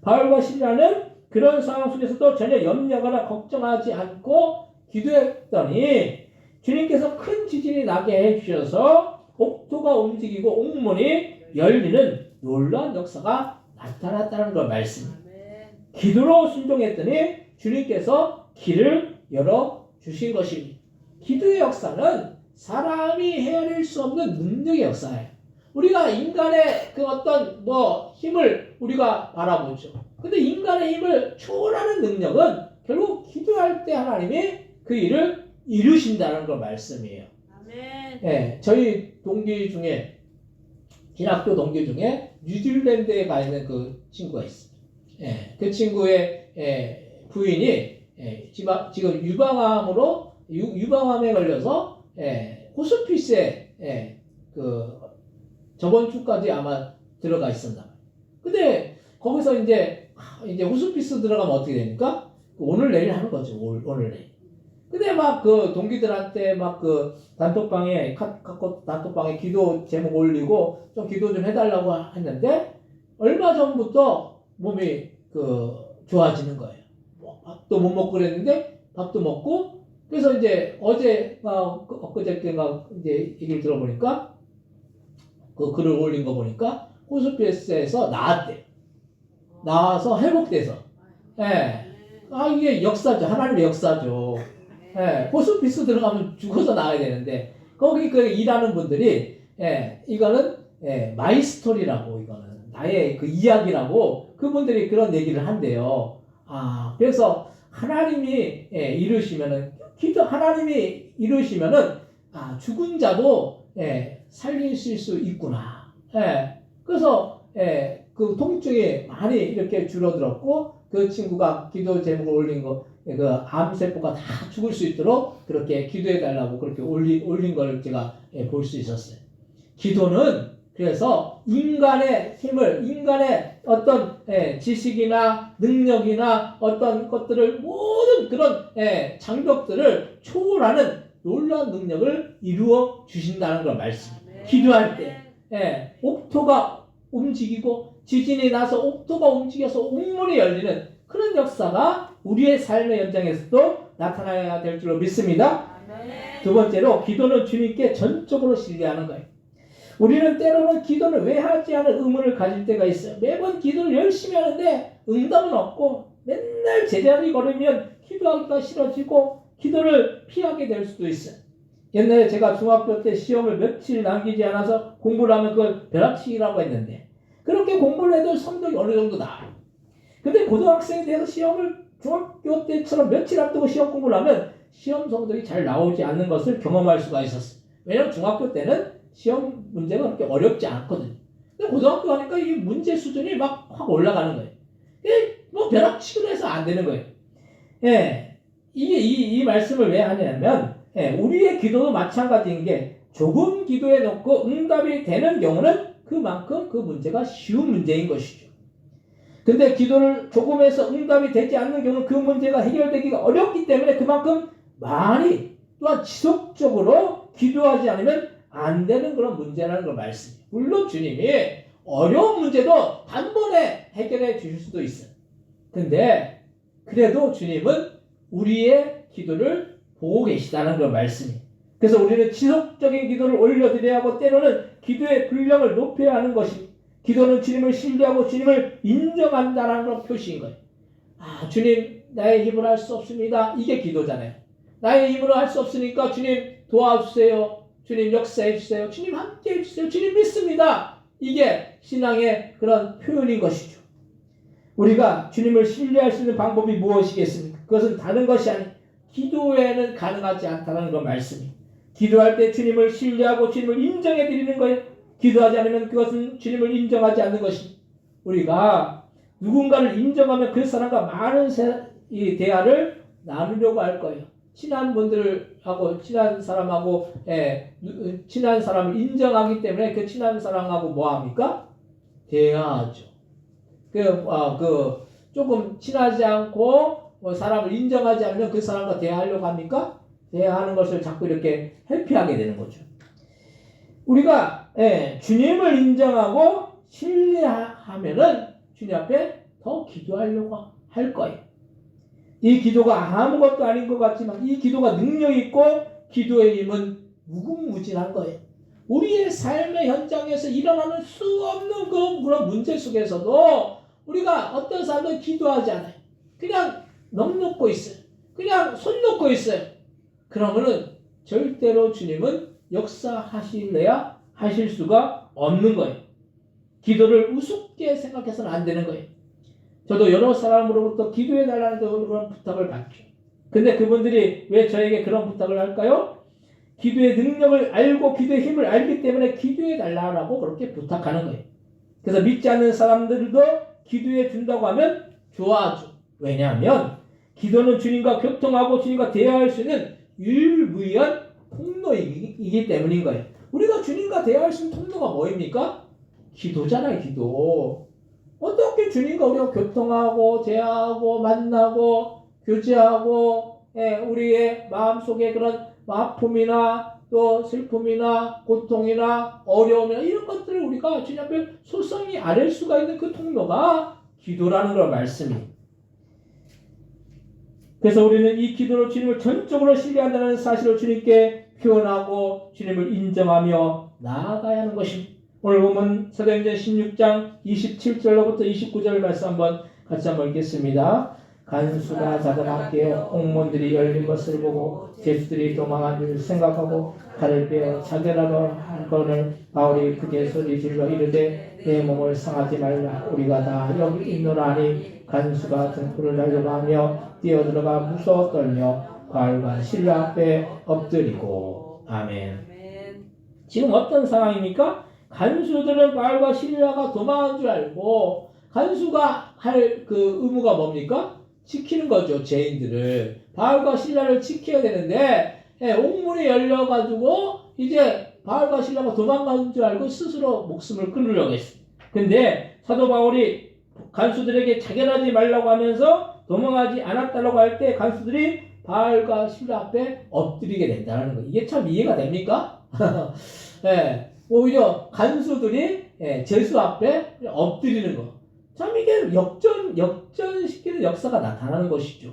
바울과 실라는 그런 상황 속에서도 전혀 염려하거나 걱정하지 않고 기도했더니 주님께서 큰 지진이 나게 해주셔서 옥토가 움직이고 옥문이 열리는 놀라운 역사가 나타났다는 걸 말씀입니다. 기도로 순종했더니 주님께서 길을 열어주신 것입니다. 기도의 역사는 사람이 헤아릴 수 없는 능력의 역사예요. 우리가 인간의 그 어떤 힘을 우리가 바라보죠. 근데 인간의 힘을 초월하는 능력은 결국 기도할 때 하나님이 그 일을 이루신다는 걸 말씀이에요. 아멘. 저희 동기 중에 신학교 동기 중에 뉴질랜드에 가 있는 그 친구가 있어요. 그 친구의 부인이 지금 유방암에 걸려서 호스피스에 저번 주까지 아마 들어가 있었나 봐요. 근데 거기서 이제 호스피스 들어가면 어떻게 됩니까? 오늘 내일 하는 거죠. 오늘 내일. 근데 막 그 동기들한테 막 그 단톡방에 단톡방에 기도 제목 올리고 좀 기도 좀 해달라고 했는데 얼마 전부터 몸이 좋아지는 거예요. 밥도 못 먹고 그랬는데 밥도 먹고 그래서 이제 엊그저께가 이제 얘기를 들어보니까 그 글을 올린 거 보니까 호스피스에서 나왔대. 나와서 회복돼서. 이게 역사죠. 하나님의 역사죠. 호스피스 들어가면 죽어서 나와야 되는데 거기 그 일하는 분들이 이거는 마이 스토리라고 이거는 나의 그 이야기라고 그분들이 그런 얘기를 한대요. 그래서 하나님이 이루시면은 하나님이 이루시면은 죽은 자도 살리실 수 있구나. 그래서 그 통증이 많이 이렇게 줄어들었고 그 친구가 기도 제목을 올린 거 그 암세포가 다 죽을 수 있도록 그렇게 기도해 달라고 그렇게 올린 걸 제가 볼 수 있었어요. 기도는 그래서 인간의 힘을 인간의 어떤 지식이나 능력이나 어떤 것들을 모든 그런 장벽들을 초월하는 놀라운 능력을 이루어 주신다는 걸 말씀입니다. 기도할 때 옥토가 움직이고 지진이 나서 옥토가 움직여서 옥문이 열리는 그런 역사가 우리의 삶의 현장에서도 나타나야 될 줄로 믿습니다. 두 번째로 기도는 주님께 전적으로 신뢰하는 거예요. 우리는 때로는 기도를 왜 하지 않은 의문을 가질 때가 있어요. 매번 기도를 열심히 하는데 응답은 없고 맨날 제자리 걸으면 기도하기가 싫어지고 기도를 피하게 될 수도 있어요. 옛날에 제가 중학교 때 시험을 며칠 남기지 않아서 공부를 하면 그걸 벼락치기라고 했는데 그렇게 공부를 해도 성적이 어느 정도 나와요. 근데 고등학생이 돼서 시험을 중학교 때처럼 며칠 앞두고 시험 공부를 하면 시험 성적이 잘 나오지 않는 것을 경험할 수가 있었어요. 왜냐하면 중학교 때는 시험 문제가 그렇게 어렵지 않거든요. 근데 고등학교 가니까 이 문제 수준이 막 확 올라가는 거예요. 벼락치기로 해서 안 되는 거예요. 이 말씀을 왜 하냐면 우리의 기도도 마찬가지인 게 조금 기도해 놓고 응답이 되는 경우는 그만큼 그 문제가 쉬운 문제인 것이죠. 근데 기도를 조금 해서 응답이 되지 않는 경우는 그 문제가 해결되기가 어렵기 때문에 그만큼 많이 또한 지속적으로 기도하지 않으면 안 되는 그런 문제라는 걸 말씀해요. 물론 주님이 어려운 문제도 단번에 해결해 주실 수도 있어요. 근데 그래도 주님은 우리의 기도를 보고 계시다는 걸 말씀해요. 그래서 우리는 지속적인 기도를 올려드려야 하고 때로는 기도의 분량을 높여야 하는 것입니다. 기도는 주님을 신뢰하고 주님을 인정한다는 걸 표시인 거예요. 주님 나의 힘으로 할 수 없습니다. 이게 기도잖아요. 나의 힘으로 할 수 없으니까 주님 도와주세요. 주님 역사해 주세요. 주님 함께 해주세요. 주님 믿습니다. 이게 신앙의 그런 표현인 것이죠. 우리가 주님을 신뢰할 수 있는 방법이 무엇이겠습니까? 그것은 다른 것이 아닌 기도에는 가능하지 않다는 건 말씀입니다. 기도할 때 주님을 신뢰하고 주님을 인정해 드리는 거예요. 기도하지 않으면 그것은 주님을 인정하지 않는 것이. 우리가 누군가를 인정하면 그 사람과 많은 이 대화를 나누려고 할 거예요. 친한 분들하고 친한 사람하고 친한 사람을 인정하기 때문에 그 친한 사람하고 뭐 합니까? 대화하죠. 조금 친하지 않고 사람을 인정하지 않으면 그 사람과 대화하려고 합니까? 대화하는 것을 자꾸 이렇게 회피하게 되는 거죠. 우리가 주님을 인정하고 신뢰하면은 주님 앞에 더 기도하려고 할 거예요. 이 기도가 아무것도 아닌 것 같지만 이 기도가 능력 있고 기도의 힘은 무궁무진한 거예요. 우리의 삶의 현장에서 일어나는 수 없는 그런 문제 속에서도 우리가 어떤 사람들 기도하지 않아요. 그냥 넋놓고 있어요. 그냥 손 놓고 있어요. 그러면은 절대로 주님은 역사하실래야 하실 수가 없는 거예요. 기도를 우습게 생각해서는 안 되는 거예요. 저도 여러 사람으로부터 기도해달라는 그런 부탁을 받죠. 근데 그분들이 왜 저에게 그런 부탁을 할까요? 기도의 능력을 알고 기도의 힘을 알기 때문에 기도해달라고 그렇게 부탁하는 거예요. 그래서 믿지 않는 사람들도 기도해 준다고 하면 좋아하죠. 왜냐하면 기도는 주님과 교통하고 주님과 대화할 수 있는 유일무이한 통로이기 때문인 거예요. 우리가 주님과 대화할 수 있는 통로가 뭐입니까? 기도잖아요. 기도. 어떻게 주님과 우리가 교통하고 대화하고 만나고 교제하고 우리의 마음속에 그런 아픔이나 또 슬픔이나 고통이나 어려움이나 이런 것들을 우리가 주님 앞에 소성히 아랠 수가 있는 그 통로가 기도라는 걸 말씀이에요. 그래서 우리는 이 기도로 주님을 전적으로 신뢰한다는 사실을 주님께 표현하고 주님을 인정하며 나아가야 하는 것입니다. 오늘 보면 사도행전 16장 27절로부터 29절 말씀 같이 한번 읽겠습니다. 간수가 자다나 깨어 옥문들이 열린 것을 보고 제수들이 도망한 줄 생각하고 칼을 빼어 자결하려 하거늘 바울이 크게 소리질러 이르되 내 몸을 상하지 말라 우리가 다 여기 있노라 하니 간수가 등불을 달려고 하며 뛰어들어가 무서워 떨며 바울과 실라 앞에 엎드리고. 아멘. 지금 어떤 상황입니까? 간수들은 바울과 실라가 도망한 줄 알고 간수가 할 그 의무가 뭡니까? 지키는 거죠. 죄인들을. 바울과 실라를 지켜야 되는데 옥문이 열려가지고 이제 바울과 실라가 도망간 줄 알고 스스로 목숨을 끊으려고 했어요. 근데 사도 바울이 간수들에게 자결하지 말라고 하면서 도망하지 않았다라고 할 때 간수들이 바울과 실라 앞에 엎드리게 된다는 거예요. 이게 참 이해가 됩니까? 오히려 간수들이 제수 앞에 엎드리는 거. 참 이게 역전시키는 역사가 나타나는 것이죠.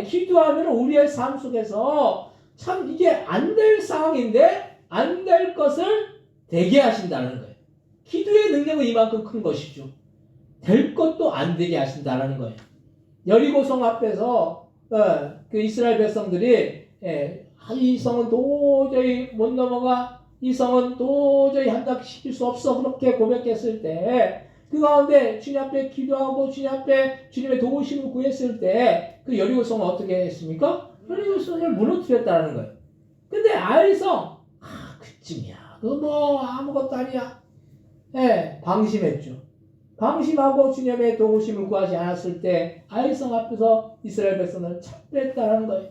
기도하면 우리의 삶 속에서 참 이게 안 될 상황인데 안 될 것을 되게 하신다는 거예요. 기도의 능력은 이만큼 큰 것이죠. 될 것도 안 되게 하신다는 거예요. 여리고성 앞에서 그 이스라엘 백성들이 이 성은 도저히 못 넘어가, 이 성은 도저히 한답시킬 수 없어 그렇게 고백했을 때 그 가운데 주님 앞에 기도하고 주님 앞에 주님의 도우심을 구했을 때 그 여리고성은 어떻게 했습니까? 여리고성을 무너뜨렸다는 거예요. 근데 아이성 그쯤이야. 그거 뭐 아무것도 아니야. 방심했죠. 방심하고 주님의 도우심을 구하지 않았을 때 아이성 앞에서 이스라엘 백성을 참배했다는 거예요.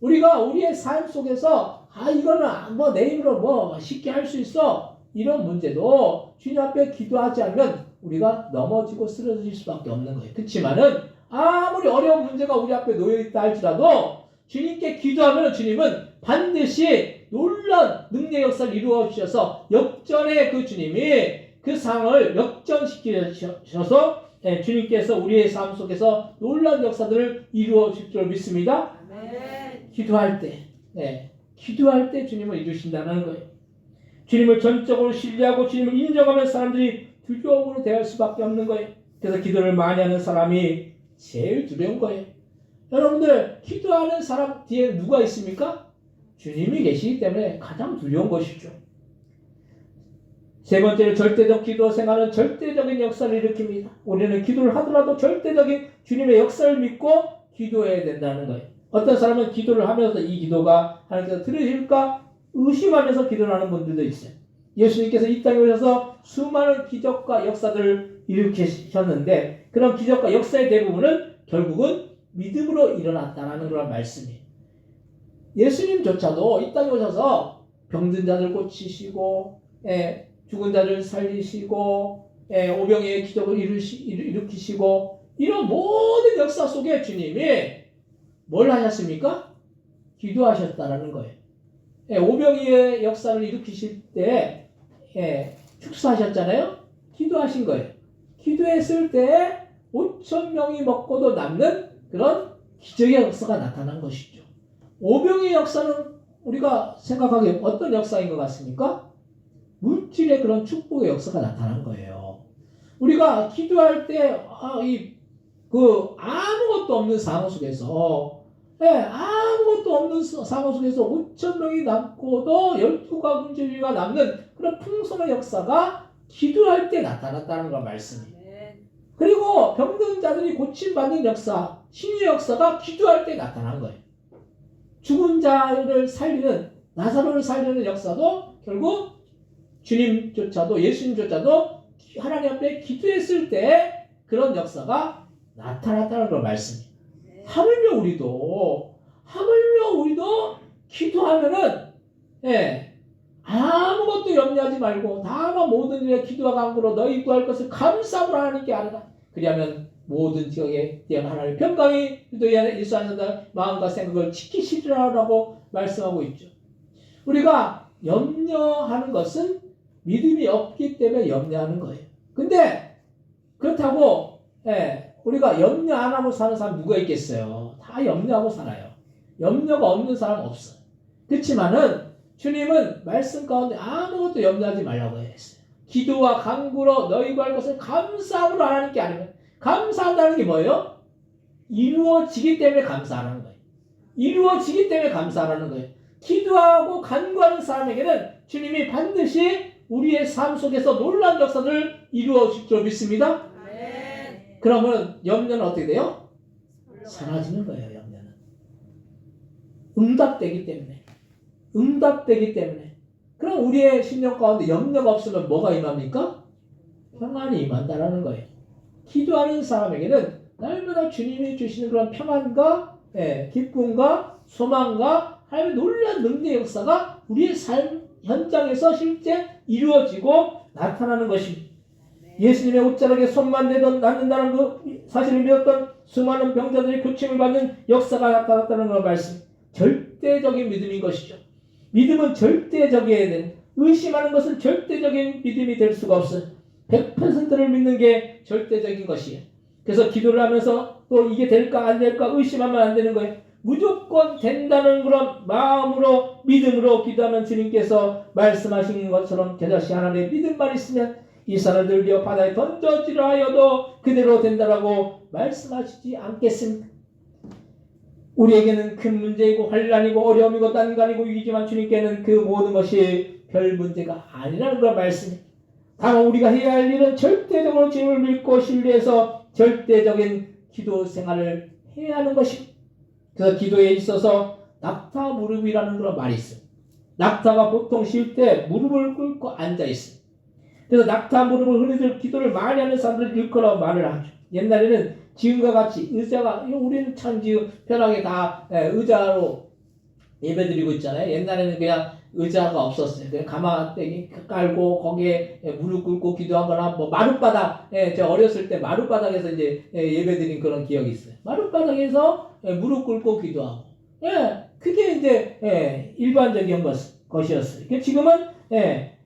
우리가 우리의 삶 속에서 이거는 뭐 내 힘으로 뭐 쉽게 할 수 있어 이런 문제도 주님 앞에 기도하지 않으면 우리가 넘어지고 쓰러질 수밖에 없는 거예요. 그렇지만은 아무리 어려운 문제가 우리 앞에 놓여있다 할지라도 주님께 기도하면 주님은 반드시 놀라운 능력 역사를 이루어 주셔서 역전의 그 주님이 그 상황을 역전시키셔서 주님께서 우리의 삶 속에서 놀라운 역사들을 이루어 주실 줄 믿습니다. 기도할 때 주님을 이루신다는 거예요. 주님을 전적으로 신뢰하고 주님을 인정하면 사람들이 두려움으로 대할 수밖에 없는 거예요. 그래서 기도를 많이 하는 사람이 제일 두려운 거예요. 여러분들 기도하는 사람 뒤에 누가 있습니까? 주님이 계시기 때문에 가장 두려운 것이죠. 세 번째로 절대적 기도 생활은 절대적인 역사를 일으킵니다. 우리는 기도를 하더라도 절대적인 주님의 역사를 믿고 기도해야 된다는 거예요. 어떤 사람은 기도를 하면서 이 기도가 하나님께서 들으실까? 의심하면서 기도를 하는 분들도 있어요. 예수님께서 이 땅에 오셔서 수많은 기적과 역사들을 일으키셨는데 그런 기적과 역사의 대부분은 결국은 믿음으로 일어났다는 그런 말씀이에요. 예수님조차도 이 땅에 오셔서 병든 자들 고치시고 죽은 자를 살리시고 오병이의 기적을 일으키시고 이런 모든 역사 속에 주님이 뭘 하셨습니까? 기도하셨다는 거예요. 오병이의 역사를 일으키실 때 축사하셨잖아요. 기도하신 거예요. 기도했을 때 5천 명이 먹고도 남는 그런 기적의 역사가 나타난 것이죠. 오병이의 역사는 우리가 생각하기에 어떤 역사인 것 같습니까? 물질의 그런 축복의 역사가 나타난 거예요. 우리가 기도할 때 아무것도 없는 상황 속에서 아무것도 없는 상황 속에서 5천 명이 남고도 12가군제비가 남는 그런 풍성한 역사가 기도할 때 나타났다는 걸 말씀이에요. 그리고 병든 자들이 고침받는 역사, 신의 역사가 기도할 때 나타난 거예요. 죽은 자를 살리는, 나사로를 살리는 역사도 결국 주님조차도, 예수님조차도 하나님 앞에 기도했을 때 그런 역사가 나타났다는 걸 말씀이에요. 하물며 우리도 기도하면은 아무것도 염려하지 말고 다만 모든 일에 기도와 간구로 너희 구할 것을 감사함으로 하나님께 아뢰라. 그리하면 모든 지역에 대한 하나님의 평강이 너희 안에 일수하신다 마음과 생각을 지키시리라고 말씀하고 있죠. 우리가 염려하는 것은 믿음이 없기 때문에 염려하는 거예요. 근데 그렇다고 우리가 염려 안 하고 사는 사람 누가 있겠어요? 다 염려하고 살아요. 염려가 없는 사람 없어요. 그렇지만은 주님은 말씀 가운데 아무것도 염려하지 말라고 했어요. 기도와 간구로 너희 구할 것을 감사함으로 하나님께 아뢰면, 감사한다는 게 뭐예요? 이루어지기 때문에 감사하는 거예요. 이루어지기 때문에 감사하는 거예요. 기도하고 간구하는 사람에게는 주님이 반드시 우리의 삶 속에서 놀라운 역사를 이루어 주실 줄 믿습니다. 그러면 염려는 어떻게 돼요? 사라지는 거예요. 염려는 응답되기 때문에. 그럼 우리의 심령 가운데 염려가 없으면 뭐가 임합니까? 평안이 임한다라는 거예요. 기도하는 사람에게는 날마다 주님이 주시는 그런 평안과 기쁨과 소망과 하나님의 놀라운 능력의 역사가 우리의 삶 현장에서 실제 이루어지고 나타나는 것입니다. 예수님의 옷자락에 손만 대던 낫는다는 그 사실을 믿었던 수많은 병자들이 고침을 받는 역사가 나타났다는 걸 말씀. 절대적인 믿음인 것이죠. 믿음은 절대적이어야 되는, 의심하는 것은 절대적인 믿음이 될 수가 없어요. 100%를 믿는 게 절대적인 것이에요. 그래서 기도를 하면서 또 이게 될까 안 될까 의심하면 안 되는 거예요. 무조건 된다는 그런 마음으로 믿음으로 기도하면 주님께서 말씀하신 것처럼 겨자씨 하나님의 믿음만 있으면 이 산을 들려 바다에 던져지라 하여도 그대로 된다라고 말씀하시지 않겠습니까? 우리에게는 큰 문제이고 환난이고 어려움이고 난관이고 위기지만 주님께는 그 모든 것이 별 문제가 아니라는 걸 말씀입니다. 다만 우리가 해야 할 일은 절대적으로 주님을 믿고 신뢰해서 절대적인 기도 생활을 해야 하는 것입니다. 그래서 기도에 있어서 낙타 무릎이라는 그런 말이 있어요. 낙타가 보통 쉴 때 무릎을 꿇고 앉아 있어요. 그래서 낙타 무릎을 흔히들 기도를 많이 하는 사람들을 일컬어 말을 하죠. 옛날에는 지금과 같이 의자가, 우리는 참 지금 편하게 다 의자로 예배드리고 있잖아요. 옛날에는 그냥 의자가 없었어요. 그냥 가마떼기 깔고 거기에 무릎 꿇고 기도하거나 뭐 마룻바닥, 제가 어렸을 때 마룻바닥에서 이제 예배드린 그런 기억이 있어요. 마룻바닥에서 무릎 꿇고 기도하고, 그게 이제 일반적인 것이었어요. 지금은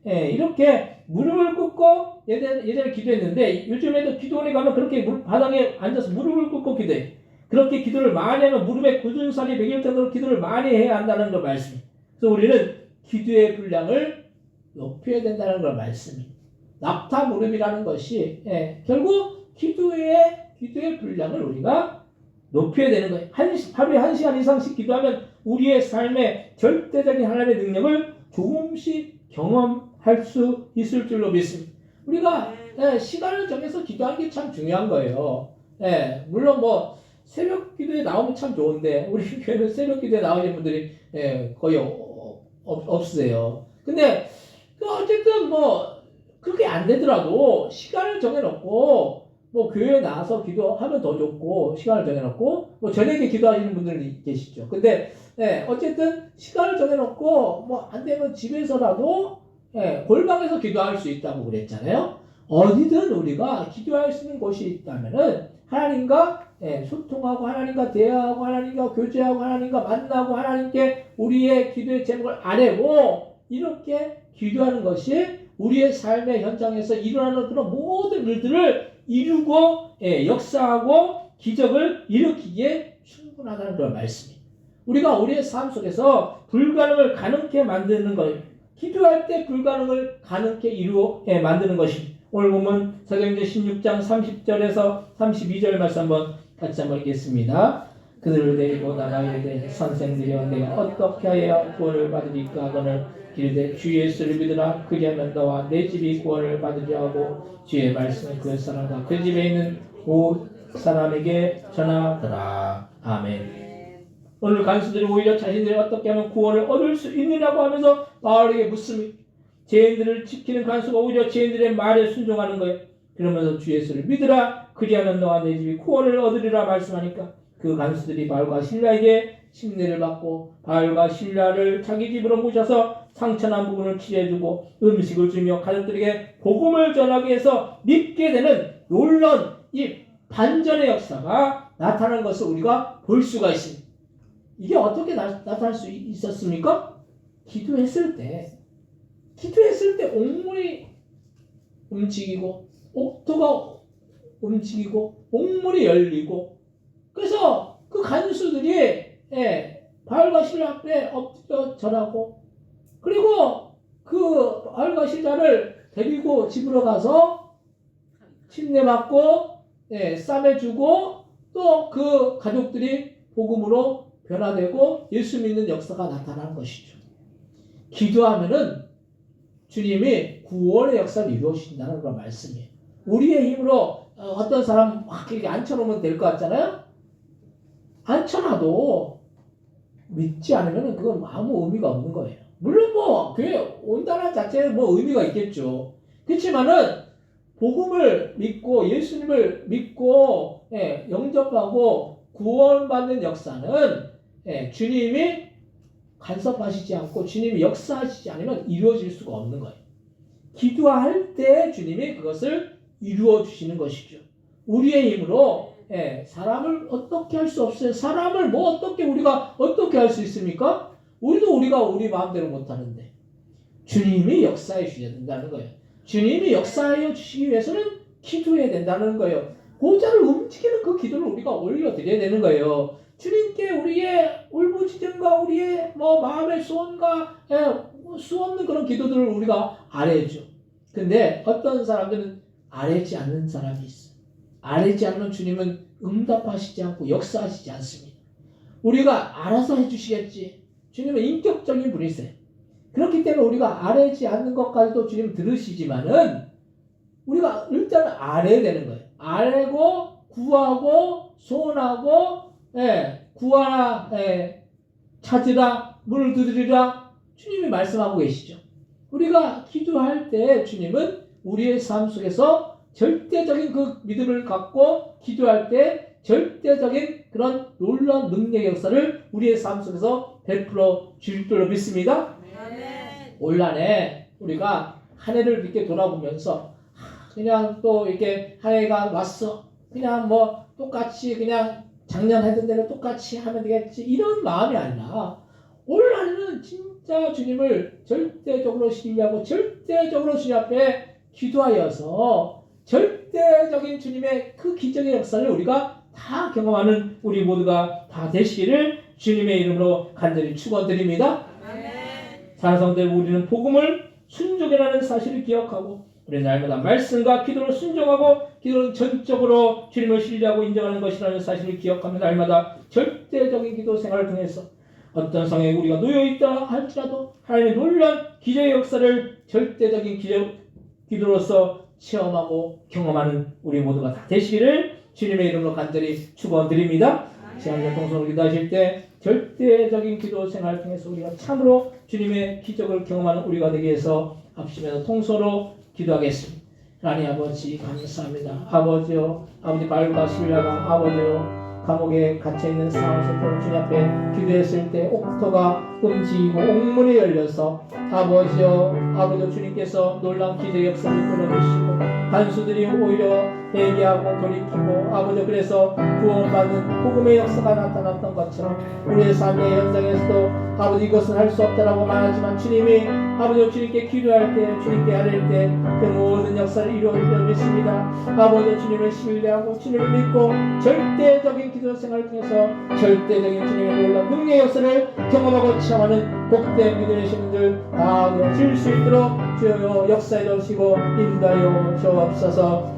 이렇게 무릎을 꿇고 예전에 기도했는데 요즘에도 기도원에 가면 그렇게 바닥에 앉아서 무릎을 꿇고 기도해요. 그렇게 기도를 많이 하면 무릎에 굳은 살이 배길 정도로 기도를 많이 해야 한다는 걸 말씀입니다. 그래서 우리는 기도의 분량을 높여야 된다는 걸 말씀입니다. 낙타 무릎이라는 것이 결국 기도의 분량을 우리가 높여야 되는 거예요. 하루에 1시간 이상씩 기도하면 우리의 삶에 절대적인 하나님의 능력을 조금씩 경험할 수 있을 줄로 믿습니다. 우리가 시간을 정해서 기도하는 게 참 중요한 거예요. 물론 뭐 새벽 기도에 나오면 참 좋은데 우리 교회는 새벽 기도에 나오는 분들이 거의 없으세요. 근데 어쨌든 뭐 그렇게 안 되더라도 시간을 정해놓고 뭐 교회에 나와서 기도하면 더 좋고 시간을 정해놓고 뭐 저녁에 기도하시는 분들이 계시죠. 근데 어쨌든 시간을 정해놓고 뭐 안 되면 집에서라도 골방에서 기도할 수 있다고 그랬잖아요. 어디든 우리가 기도할 수 있는 곳이 있다면은 하나님과 소통하고 하나님과 대화하고 하나님과 교제하고 하나님과 만나고 하나님께 우리의 기도의 제목을 아뢰고 이렇게 기도하는 것이 우리의 삶의 현장에서 일어나는 그런 모든 일들을 이루고 역사하고 기적을 일으키기에 충분하다는 그런 말씀입니다. 우리가 우리의 삶 속에서 불가능을 가능케 만드는 것, 기도할 때 불가능을 가능케 이루어 만드는 것입니다. 오늘 보면 사도행전 16장 30절에서 32절 말씀 한번 같이 한번 읽겠습니다. 그들을 데리고 나가 이르되 선생들이여 내가 어떻게 하여야 구원을 받으리까 하거늘 이르되 주 예수를 믿으라 그리하면 너와 내 집이 구원을 받으리라 하고 주의 말씀을 그 사람과 그 집에 있는 온 사람에게 전하더라. 아멘. 오늘 간수들이 오히려 자신들이 어떻게 하면 구원을 얻을 수 있느냐고 하면서 바울에게 묻습니다. 죄인들을 지키는 간수가 오히려 죄인들의 말에 순종하는 거예요. 그러면서 주 예수를 믿으라 그리하면 너와 내 집이 구원을 얻으리라 말씀하니까 그 간수들이 바울과 실라에게 심례를 받고 바울과 실라를 자기 집으로 모셔서 상처난 부분을 치료해주고 음식을 주며 가족들에게 복음을 전하게 해서 믿게 되는 놀라운 이 반전의 역사가 나타나는 것을 우리가 볼 수가 있습니다. 이게 어떻게 나타날 수 있었습니까? 기도했을 때 옥문이 움직이고 옥토가 움직이고 옥문이 열리고 그래서 그 간수들이 바울과 실라 앞에 엎드려 절하고 그리고 그 바울과 실라를 데리고 집으로 가서 침례받고 쌈해주고 또 그 가족들이 복음으로 변화되고 예수 믿는 역사가 나타나는 것이죠. 기도하면은 주님이 구원의 역사를 이루어주신다는 그런 말씀이에요. 우리의 힘으로 어떤 사람 막 이렇게 앉혀놓으면 될 것 같잖아요. 앉혀놔도 믿지 않으면 그건 아무 의미가 없는 거예요. 물론 뭐 교회 온다는 자체는 뭐 의미가 있겠죠. 그렇지만은 복음을 믿고 예수님을 믿고 영접하고 구원받는 역사는 주님이 간섭하시지 않고 주님이 역사하시지 않으면 이루어질 수가 없는 거예요. 기도할 때 주님이 그것을 이루어 주시는 것이죠. 우리의 힘으로 사람을 어떻게 할 수 없어요. 사람을 뭐 우리가 어떻게 할 수 있습니까? 우리가 우리 마음대로 못하는데 주님이 역사해 주셔야 된다는 거예요. 주님이 역사해 주시기 위해서는 기도해야 된다는 거예요. 보좌를 움직이는 그 기도를 우리가 올려드려야 되는 거예요. 주님께 우리의 울부짖음과 우리의 마음의 소원과 수 없는 그런 기도들을 우리가 아뢰죠. 근데 어떤 사람들은 아뢰지 않는 사람이 있어요. 아뢰지 않는 주님은 응답하시지 않고 역사하시지 않습니다. 우리가 알아서 해주시겠지. 주님은 인격적인 분이세요. 그렇기 때문에 우리가 아뢰지 않는 것까지도 주님 들으시지만은 우리가 일단 아뢰야 되는 거예요. 아뢰고 구하고 소원하고 구하라 찾으라 문을 두드리라 주님이 말씀하고 계시죠. 우리가 기도할 때 주님은 우리의 삶 속에서 절대적인 그 믿음을 갖고 기도할 때 절대적인 그런 놀라운 능력의 역사를 우리의 삶 속에서 베풀어 주실 줄로 믿습니다. 올 한해 우리가 한 해를 이렇게 돌아보면서 그냥 또 이렇게 한 해가 왔어. 그냥 뭐 똑같이 그냥 작년 했던 대로 똑같이 하면 되겠지. 이런 마음이 아니라 올 한해는 진짜 주님을 절대적으로 신뢰하고 절대적으로 주님 앞에 기도하여서 절대적인 주님의 그 기적의 역사를 우리가 다 경험하는 우리 모두가 다 되시기를 주님의 이름으로 간절히 축원드립니다. 사랑하는 성도들, 우리는 복음을 순종이라는 사실을 기억하고 우리 날마다 말씀과 기도를 순종하고 기도는 전적으로 주님을 신뢰하고 인정하는 것이라는 사실을 기억하며 날마다 절대적인 기도 생활을 통해서 어떤 상황에 우리가 놓여있다 할지라도 하나님의 놀라운 기적의 역사를 절대적인 기도로서 체험하고 경험하는 우리 모두가 다 되시기를 주님의 이름으로 간절히 축원드립니다. 시간과 동선으로 기도하실 때 절대적인 기도 생활을 통해서 우리가 참으로 주님의 기적을 경험하는 우리가 되기 위해서 합심해서 통서로 기도하겠습니다. 하나님 아버지 감사합니다. 아버지요, 아버지 말과 신라가 아버지요 감옥에 갇혀있는 상황에서 주님 앞에 기도했을 때 옥토가 움직이고 옥문이 열려서 아버지요 아버지 주님께서 놀라운 기적의 역사를 끌어내시고 간수들이 오히려 회개하고 돌이키고 아버지 그래서 구원받는 복음의 역사가 나타났던 것처럼 우리의 삶의 현장에서도 아버지 이것은 할 수 없다라고 말하지만 주님이 아버지 주님께 기도할 때 주님께 아뢰일 때 그 모든 역사를 이루어질 믿습니다. 아버지 주님을 신뢰하고 주님을 믿고 절대적인 기도 생활을 통해서 절대적인 주님의 놀라운 능력의 역사를 경험하고 체험하는 복된 믿음의 신들 다 되어질 수 있도록 주여 역사에 넣으시고 인도하여 주옵소서.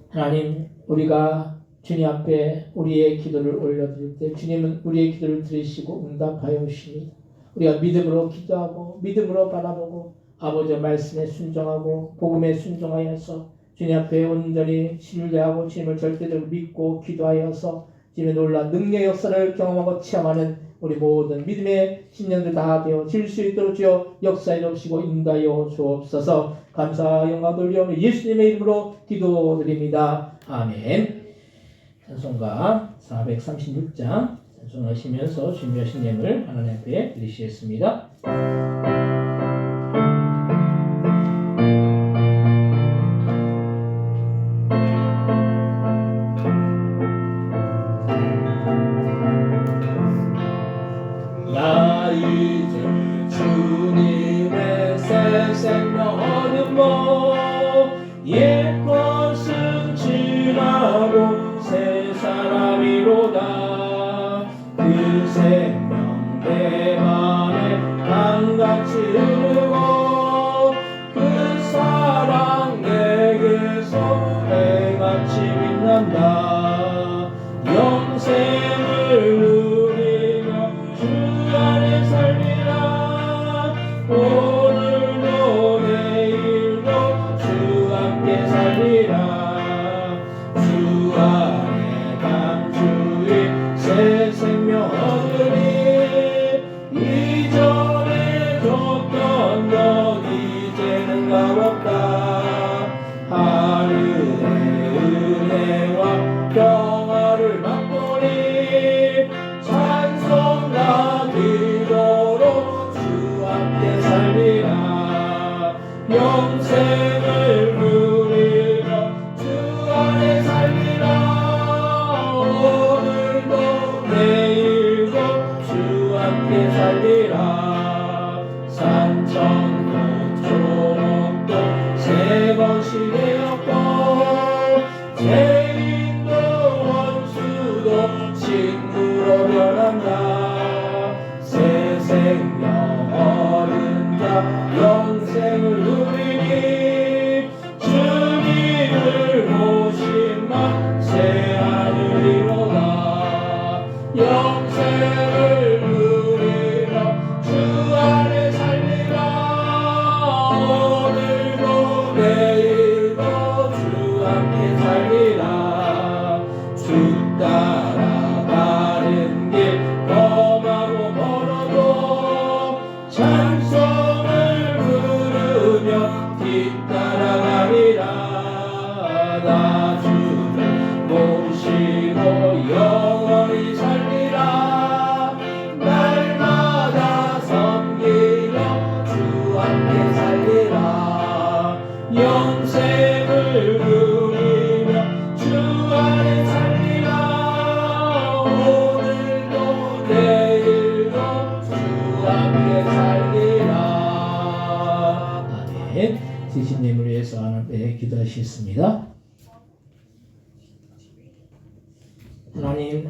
하나님 우리가 주님 앞에 우리의 기도를 올려드릴 때 주님은 우리의 기도를 들으시고 응답하여 오십니다. 우리가 믿음으로 기도하고 믿음으로 바라보고 아버지의 말씀에 순종하고 복음에 순종하여서 주님 앞에 온전히 신뢰하고 주님을 절대적으로 믿고 기도하여서 주님의 놀라운 능력의 역사를 경험하고 체험하는 우리 모든 믿음의 신령들 다 되어질 수 있도록 주여 역사에 넣으시고 인도하여 주옵소서. 감사 영광 돌리오며 예수님의 이름으로 기도드립니다. 아멘. 찬송가 436장 찬송하시면서 준비하신 예물 하나님 앞에 드리시겠습니다. 나 이제 주님의 새 생명 얻음으로 옛 것은 지나고 새 사람이로다. 그 생명 내 맘에 강같이 흐르고 그 사랑 내게서 해같이 빛난다. 영생을 누리며 주 안에 살리라. 오늘도 내일도 주 함께 살리라. 주 안에 감주의 새 생명 얻으니 이전에 줬던 것 이제는 값없다. 하늘의 은혜와 평화를 맛보니 찬송가 기도로 주 함께 살리라. 영생을 누리며 주 안에 살리라. 오늘도 내일도 주 함께 살리라. 산천도 초목도 새 것이 되었고 죄인도 원수도 친구로 변한다. 새 생명 얻은 자 영생을 누리니 주님을 모심만 새 하늘이로다. 영생을 누리며 주 안에 살리라. 오늘도 내일도 주 함께 살리라. 주 따라 가는 길 험하고 멀어도 찬송을 부르며 뒤따라가리라. 나 주를 모시고 영원히 살리라. 날마다 섬기며 주 함께 살리라. 영생을 누리며 주 안에 살리라. 오늘도 내일도 주 함께 살리라. 아멘. 드신 예물을 위해서 하나님께 기도하시겠습니다.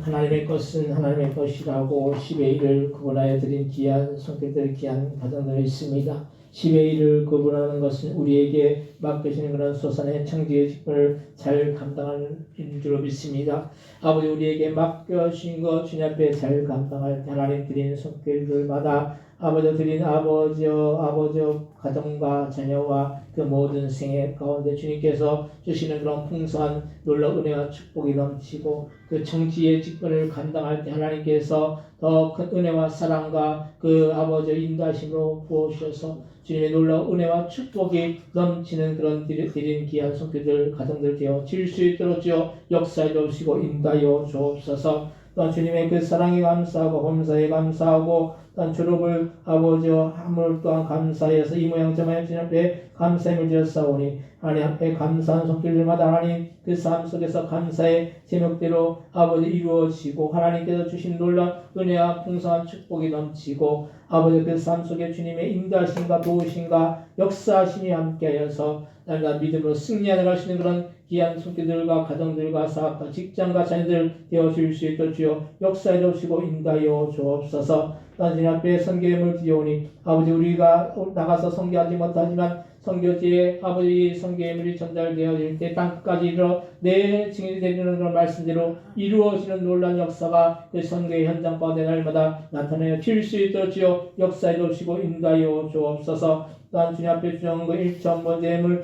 하나님의 것은 하나님의 것이라고 10의 1을 구분하여 드린 귀한 성격들의 귀한 가정들이 있습니다. 10의 1을 구분하는 것은 우리에게 맡겨지는 그런 소산의 창조의 직분을 잘 감당하는 줄로 믿습니다. 아버지 우리에게 맡겨주신 것 주님 앞에 잘 감당할 때 하나님 드리는 성격들마다 아버지 드린 아버지여 가정과 자녀와 그 모든 생애 가운데 주님께서 주시는 그런 풍성한 놀라운 은혜와 축복이 넘치고 그 정치의 직분을 감당할 때 하나님께서 더 큰 은혜와 사랑과 그 아버지의 인도하심으로 부어주셔서 주님의 놀라운 은혜와 축복이 넘치는 그런 드린 귀한 손길들 가정들 되어 질 수 있도록 주여 역사해 주시고 인도하여 주옵소서. 또한 주님의 그 사랑에 감사하고 범사에 감사하고 또한 졸업을 아버지와 함을 또한 감사해서 이 모양 저모양 주님 앞에 감사함을 드렸사오니 하나님 앞에 감사한 손길들마다 하나님 그 삶 속에서 감사의 제목대로 아버지 이루어지고 하나님께서 주신 놀라운 은혜와 풍성한 축복이 넘치고 아버지 그 삶 속에 주님의 인도하심과 도우심과 역사하심이 함께하여서 날마다 믿음으로 승리하는 수 있는 그런 귀한 손길들과 가정들과 사업과 직장과 자녀들 되어줄 수 있도록 주여 역사해 주시고 인도하여 주옵소서. 또한 주님 앞에 선교임을 드리오니 아버지 우리가 나가서 선교하지 못하지만 선교지에 아버지 선교임을 전달되어질 때 땅끝까지 이르러 내 증인이 되는 그런 말씀대로 이루어지는 놀라운 역사가 그 선교의 현장 가운데 날마다 나타내어 질 수 있도록 주여 역사해 주시고 인도하여 주옵소서. 또한 주님 앞에 주신 그 1천 번째 예물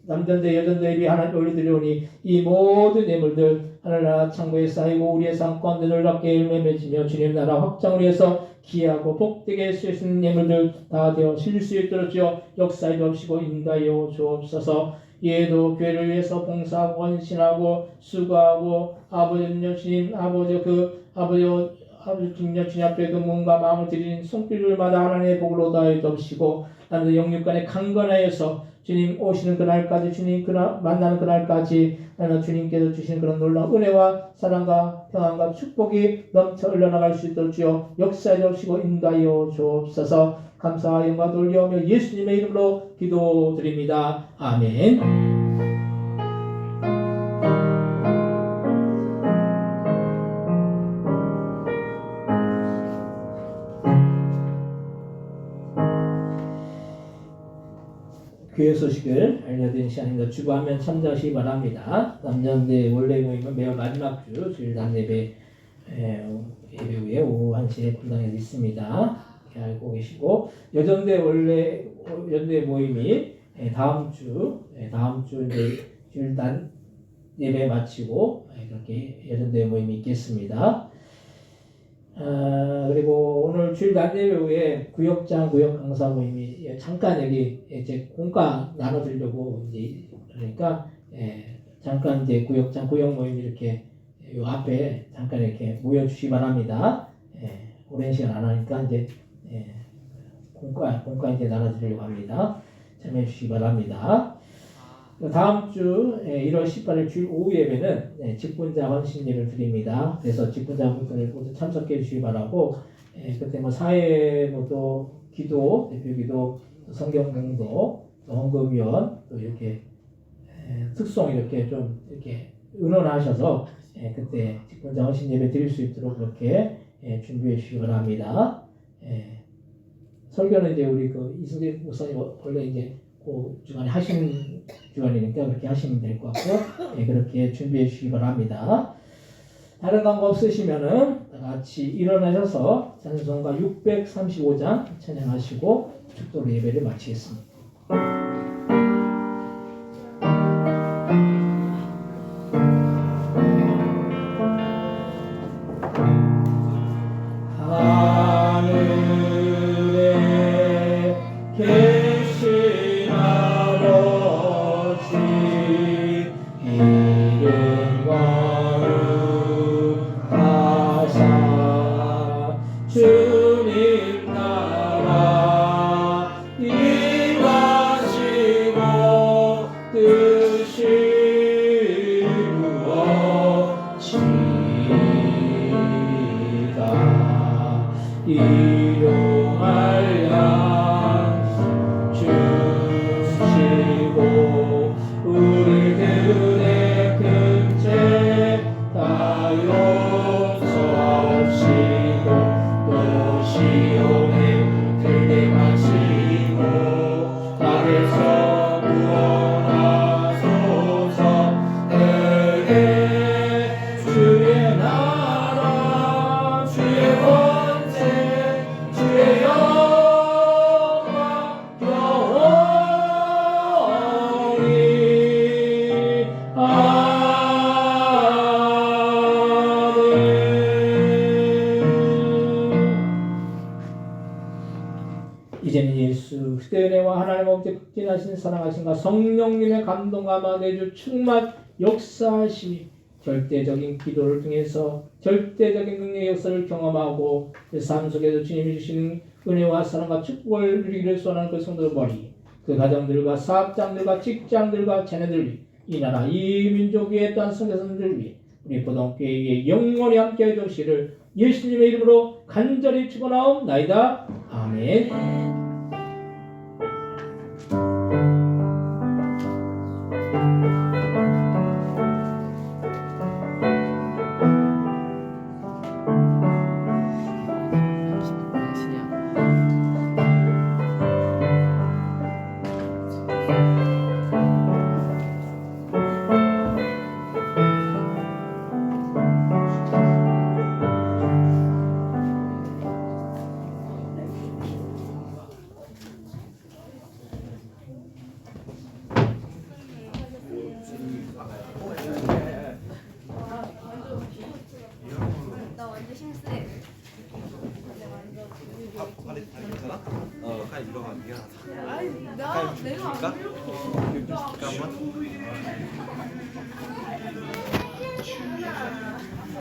남전대 여전대 예비 하나님 올려드리오니 이 모든 예물들 하늘나라 창고에 쌓이고 우리의 삶 가운데 놀랍게 열매 맺으며 주님 나라 확장을 위해서 기하고 복되게 쓰시는 예물들 다 되어 실 수 있도록 주여 역사해 주옵시고 인도하여 주옵소서. 이에도 교회를 위해서 봉사하고 헌신하고 수고하고 아버지 주님 아버지 주님 앞에 그 몸과 마음을 드리는 손길들마다 하나님의 복을 얻어야 주옵시고 나는 영육간에 강건하여서 주님 오시는 그날까지 주님 만나는 그날까지 나는 주님께서 주시는 그런 놀라운 은혜와 사랑과 평안과 축복이 넘쳐 흘러나갈 수 있도록 주여 역사해 주옵시고 인도하여 주옵소서. 감사와 영광 돌려오며 예수님의 이름으로 기도드립니다. 아멘. 교회 소식을 알려드리는 시간입니다. 주보하면 참조하시기 바랍니다. 남전대 원래 모임은 매월 마지막 주일 단예배 예배 후에 오후 1시에 분당에 있습니다. 이렇게 알고 계시고 여전대 원래 연대 모임이 다음 주 이제 주일 단 예배 마치고 그렇게 여전대 모임이 있겠습니다. 그리고 오늘 주일 단예배 후에 구역 강사 모임이 잠깐 여기 이제 공과 나눠드리려고 이제 그러니까 잠깐 이제 구역 모임 이렇게 요 앞에 잠깐 이렇게 모여주시기 바랍니다. 오랜 시간 안 하니까 이제 공과 이제 나눠드리려고 합니다. 참여해 주시기 바랍니다. 다음 주 1월 18일 주일 오후 예배는 직분자 헌신 예배를 드립니다. 그래서 직분자분들 모두 참석해 주시기 바라고 그때 뭐 사회모도 기도, 대표기도, 성경 공도, 헌금위원 또 이렇게 특송 이렇게 좀 이렇게 의논하셔서 그때 직분자 헌신 예배 드릴 수 있도록 그렇게 준비해 주시기 바랍니다. 설교는 이제 우리 그 이승재 목사님 원래 이제 그 주간에 하시는 주간이니까 그렇게 하시면 될 것 같고 그렇게 준비해 주시기 바랍니다. 다른 광고 없으시면은 다 같이 일어나셔서 찬송가 635장 찬양하시고 축도로 예배를 마치겠습니다. 하늘에 계신 아버지 이름 거룩하사 주님 나라 임하시고 뜻이 이루어지다 일용할 양 주시고 우리들의 근죄 다 용서하시고 또 시온에 들림하시고 땅에서 구원하소서. 내게 주의 나라 주의 권세 주의 이제는 예수 그때 은혜와 하나님 아버지 극진하신 사랑하신가 성령님의 감동과 내주 충만 역사하심이 절대적인 기도를 통해서 절대적인 능력의 역사를 경험하고 그 삶 속에서 주님이 주시는 은혜와 사랑과 축복을 누리기를 소원하는 그 성도들 머리 그 가정들과 사업장들과 직장들과 자녀들 위해 이 나라 이 민족 위에 또한 성교사님들 위해 우리 보동교회에 영원히 함께해 주시기를 예수님의 이름으로 간절히 축원하옵나이다. 아멘. 나 완전 심세. 다리 괜찮아? 칼 이거 미안하다. 아니 내가 안 잠깐만.